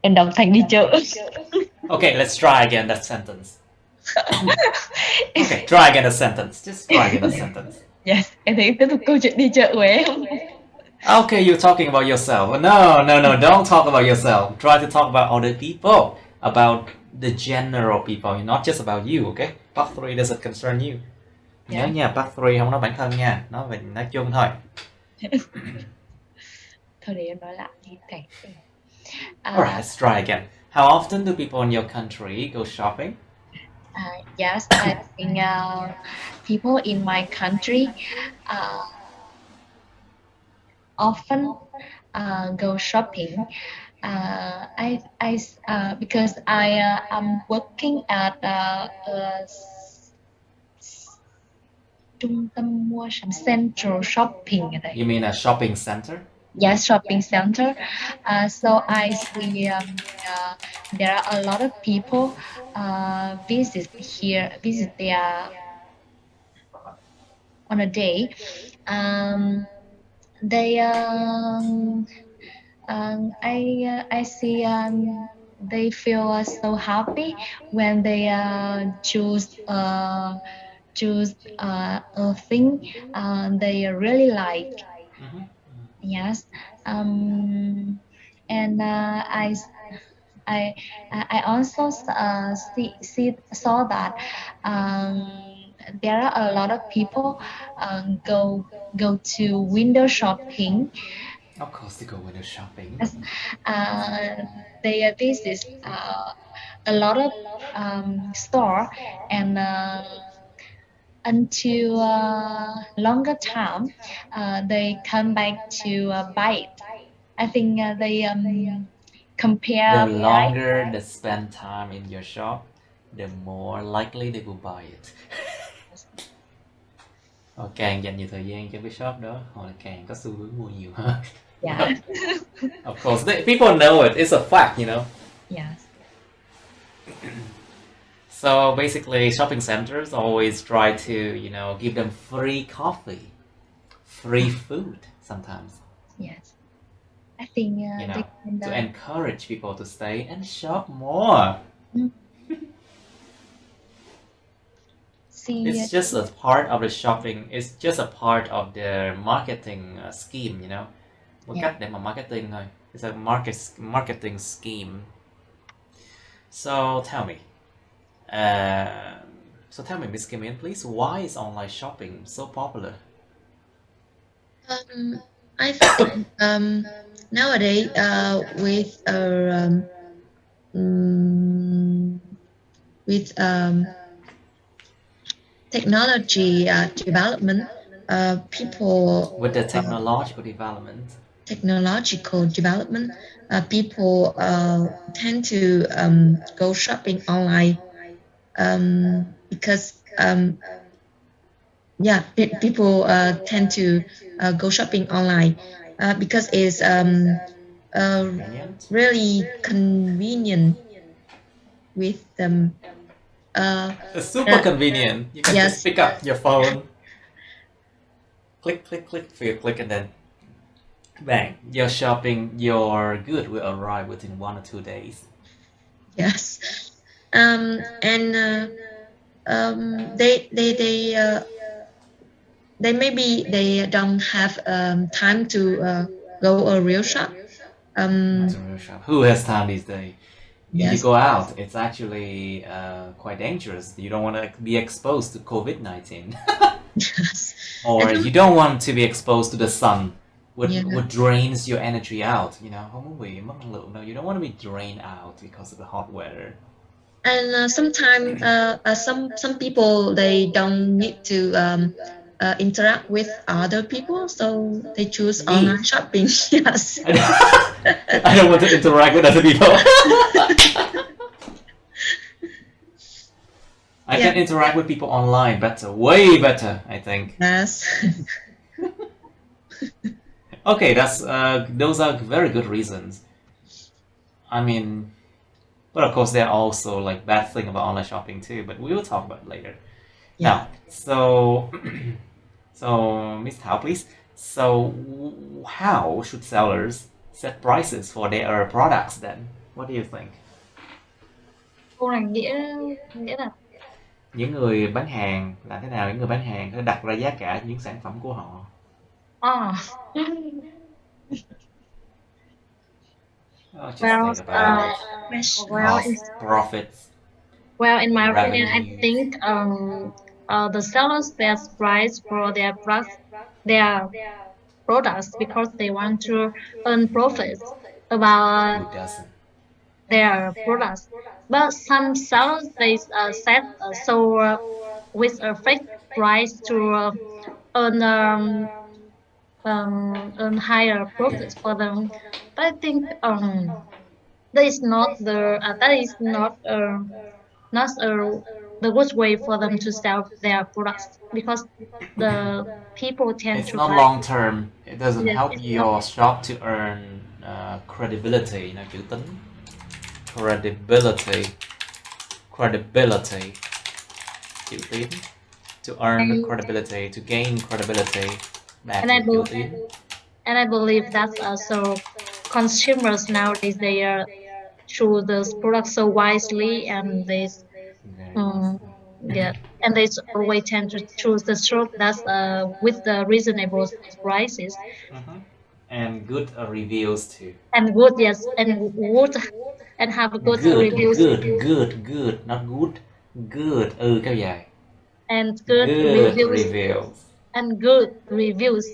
Speaker 4: Em đọc thành đi chợ.
Speaker 1: Okay, let's try again that sentence. Okay, try again a sentence. Just try again a sentence.
Speaker 4: Yes, em thấy tiếp tục câu chuyện đi chợ của em.
Speaker 1: Okay, you're talking about yourself. No, no, no, don't talk about yourself. Try to talk about other people, about the general people, not just about you, okay? Part 3 doesn't concern you. Nhớ
Speaker 4: Yeah.
Speaker 1: nha, part 3 không nói bản thân nha, nói chung thôi.
Speaker 4: Thôi để em nói lại đi thầy.
Speaker 1: Alright, let's try again. How often do people in your country go shopping?
Speaker 4: Yes, I think people in my country often go shopping. Because I am working at trung tâm mua sắm central shopping ở đây.
Speaker 1: You mean a shopping center?
Speaker 4: Yes, shopping center. So I see there are a lot of people visit there on a day. I see they feel so happy when they choose a thing they really like.
Speaker 1: Mm-hmm.
Speaker 4: Yes, and I also saw that there are a lot of people go to window shopping.
Speaker 1: Of course, they go window shopping.
Speaker 4: Yes, they visit a lot of store and until longer time they come back to buy it. I think they compare
Speaker 1: The longer they spend time in your shop, the more likely they will buy it. Họ càng dành nhiều thời gian cho cái shop đó, họ càng có xu hướng mua nhiều hơn.
Speaker 4: Yeah.
Speaker 1: Of course, people know it. It's a fact, you know.
Speaker 4: Yes.
Speaker 1: So basically, shopping centers always try to, you know, give them free coffee, free food sometimes.
Speaker 4: Yes. I think
Speaker 1: You know,
Speaker 4: they can,
Speaker 1: to encourage people to stay and shop more.
Speaker 4: see.
Speaker 1: It's just a part of the shopping. It's just a part of their marketing scheme, you know. Một
Speaker 4: Yeah.
Speaker 1: cách để mà marketing thôi. It's a marketing scheme. So tell me, Miss Kim Yen, please, why is online shopping so popular?
Speaker 2: I think nowadays with technology development, people
Speaker 1: With the technological development,
Speaker 2: people tend to go shopping online because people tend to go shopping online because it's
Speaker 1: convenient.
Speaker 2: really convenient with
Speaker 1: It's super convenient. You can
Speaker 2: yes.
Speaker 1: just pick up your phone, click, and then bang, your good will arrive within 1 or 2 days.
Speaker 2: Yes, and they maybe they don't have time to go a real shop.
Speaker 1: It's a real shop. Who has time these days? If you
Speaker 2: Yes.
Speaker 1: go out, it's actually quite dangerous. You don't want to be exposed to COVID-19.
Speaker 2: Yes.
Speaker 1: Or you don't want to be exposed to the sun, which
Speaker 2: Yeah.
Speaker 1: drains your energy out. You know, không muốn bị mất năng lượng đâu. You don't want to be drained out because of the hot weather.
Speaker 2: And sometimes some people they don't need to interact with other people, so they choose
Speaker 1: Me.
Speaker 2: online shopping. Yes.
Speaker 1: I don't want to interact with other people. I can interact with people online better, way better, I think.
Speaker 2: Yes.
Speaker 1: Okay, those are very good reasons. I mean, but of course there are also like bad thing about online shopping too, but we will talk about it later.
Speaker 2: Yeah.
Speaker 1: Now, so Miss Thảo, please. So how should sellers set prices for their products then? What do you think?
Speaker 3: Câu này nghĩa là
Speaker 1: Những người bán hàng làm thế nào? Những người bán hàng sẽ đặt ra giá cả cho những sản phẩm của họ. Oh, just
Speaker 3: Well,
Speaker 1: think about
Speaker 3: well,
Speaker 1: cost, profits,
Speaker 3: in my opinion, I
Speaker 1: revenue.
Speaker 3: think the sellers that's price for their products because they want to earn profits about
Speaker 1: Who doesn't?
Speaker 3: their products. But some sellers they set with a fixed price to earn earn higher profits for them. But I think that is not the good way for them to sell their products because the people tend
Speaker 1: It's
Speaker 3: to
Speaker 1: not
Speaker 3: buy.
Speaker 1: long term. It doesn't
Speaker 3: Yes,
Speaker 1: help
Speaker 3: it's not.
Speaker 1: your shop to earn credibility. Chữ tính. Credibility. Credibility. Chữ tín. To earn
Speaker 3: And,
Speaker 1: credibility, to gain credibility. Đạt
Speaker 3: and I
Speaker 1: được chữ
Speaker 3: believe
Speaker 1: tín.
Speaker 3: and I believe that's also consumers nowadays they choose those products so wisely and
Speaker 1: Very
Speaker 3: um,
Speaker 1: wisely.
Speaker 3: yeah and they always tend to choose the shop that's with the reasonable prices
Speaker 1: Mhm. And good reviews too.
Speaker 3: and good yes and would and have good
Speaker 1: Good,
Speaker 3: reviews
Speaker 1: good, not good. Good, kéo dài.
Speaker 3: and good
Speaker 1: Good
Speaker 3: reviews
Speaker 1: reviews.
Speaker 3: and good reviews.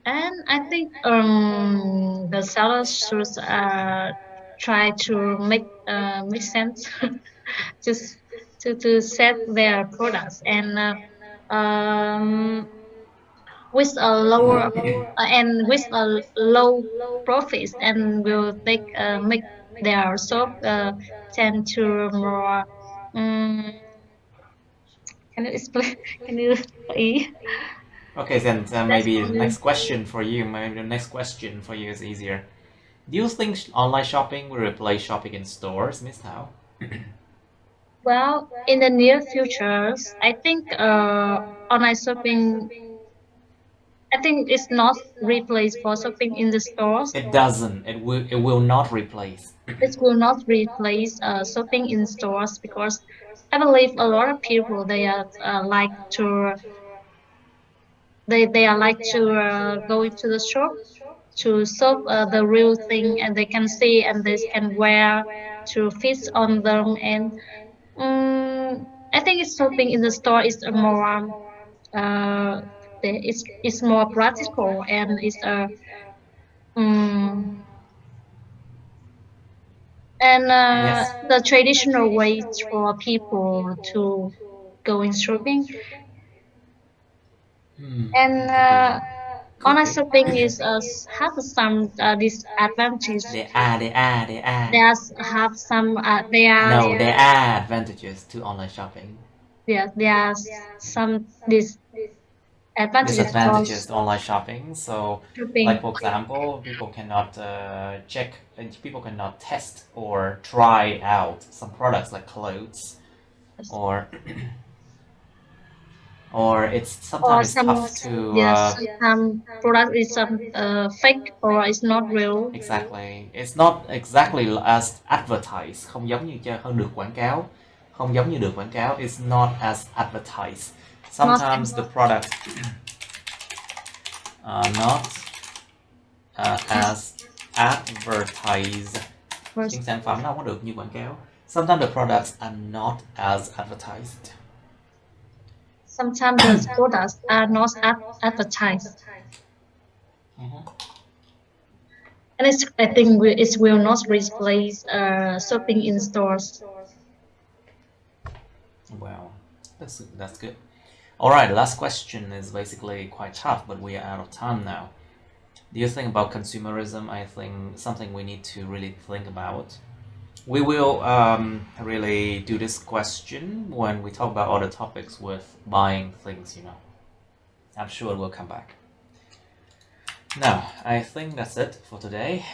Speaker 3: And I think the sellers should try to make sense just to set their products and with a lower and with a low profits and will make their shop tend to more can you explain can you
Speaker 1: Okay, then
Speaker 3: that's
Speaker 1: maybe
Speaker 3: for
Speaker 1: the
Speaker 3: you.
Speaker 1: next question for you. Maybe the next question for you is easier. Do you think online shopping will replace shopping in stores, Miss Thảo?
Speaker 3: Well, in the near futures, I think online shopping. I think it's not replaced for shopping in the stores.
Speaker 1: It doesn't. It will not replace.
Speaker 3: It will not replace shopping in stores because I believe a lot of people they are like to they are like to go into the shop to shop the real thing and they can see and they can wear to fit on them and I think it's shopping in the store is a more uh, it's more practical and it's um, and
Speaker 1: Yes.
Speaker 3: the traditional ways for people to going shopping and
Speaker 1: Could be. Could
Speaker 3: online
Speaker 1: be.
Speaker 3: shopping is have some disadvantage.
Speaker 1: There are.
Speaker 3: There's have some
Speaker 1: No, there are advantages to online shopping.
Speaker 3: there's some disadvantages for
Speaker 1: Disadvantages to online shopping. So, like
Speaker 3: shopping.
Speaker 1: for example, people cannot check, people cannot test or try out some products like clothes, or or it's
Speaker 3: Or
Speaker 1: sometimes it's
Speaker 3: some
Speaker 1: tough to
Speaker 3: yes some product is some fake or it's not real.
Speaker 1: exactly. It's not exactly as advertised. Không giống như không được quảng cáo. Không giống như được quảng cáo. It's not as advertised.
Speaker 3: Not
Speaker 1: Sometimes the products are not as advertised. Những sản phẩm nó không có được như quảng cáo. Sometimes the products are not as advertised.
Speaker 3: sometimes the products are not advertised. And I think it will not replace shopping in stores.
Speaker 1: Well, that's good. All right, the last question is basically quite tough, but we are out of time now. Do you think about consumerism? I think something we need to really think about. We will really do this question when we talk about other topics with buying things, I'm sure we'll come back. Now, I think that's it for today.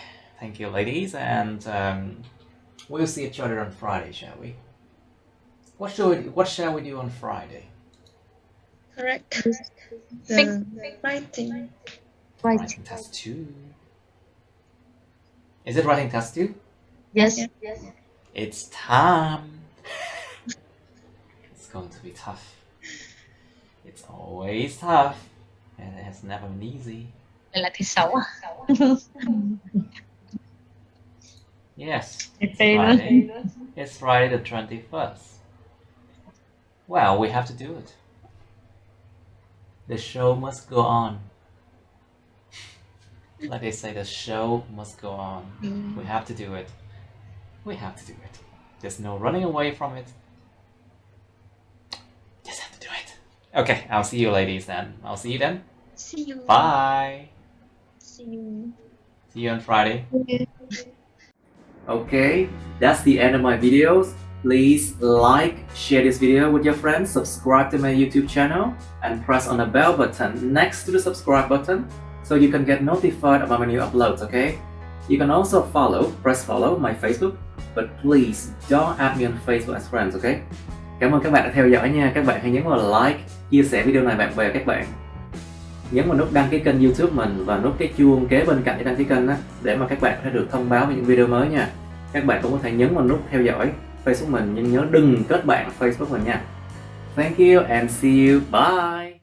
Speaker 1: Thank you, ladies, and we'll see each other on Friday, shall we? What shall we do on Friday?
Speaker 2: Correct.
Speaker 3: Fix
Speaker 2: The writing.
Speaker 3: right.
Speaker 1: Writing test 2. Is it writing test 2?
Speaker 3: Yes.
Speaker 2: Yeah.
Speaker 1: It's time. It's going to be tough. It's always tough, and it has never been easy.
Speaker 4: Đây là thứ sáu à?
Speaker 1: Yes, it's
Speaker 2: Friday.
Speaker 1: Friday. It's Friday the 21st. Well, we have to do it. The show must go on. Like they say, the show must go on. We have to do it. We have to do it. There's no running away from it. Just have to do it. Okay, I'll see you ladies then. I'll see you then.
Speaker 5: See you.
Speaker 1: Bye.
Speaker 5: See you.
Speaker 1: See you on Friday. Okay, that's the end of my videos. Please like, share this video with your friends, subscribe to my YouTube channel, and press on the bell button next to the subscribe button so you can get notified about my new uploads, okay? You can also press follow my Facebook, but please don't add me on Facebook as friends, okay? Cảm ơn các bạn đã theo dõi nha. Các bạn hãy nhấn vào like, chia sẻ video này bạn bè các bạn. Nhấn vào nút đăng ký kênh YouTube mình và nút cái chuông kế bên cạnh để đăng ký kênh á, để mà các bạn có thể được thông báo về những video mới nha. Các bạn cũng có thể nhấn vào nút theo dõi Facebook mình, nhưng nhớ đừng kết bạn Facebook mình nha. Thank you and see you. Bye.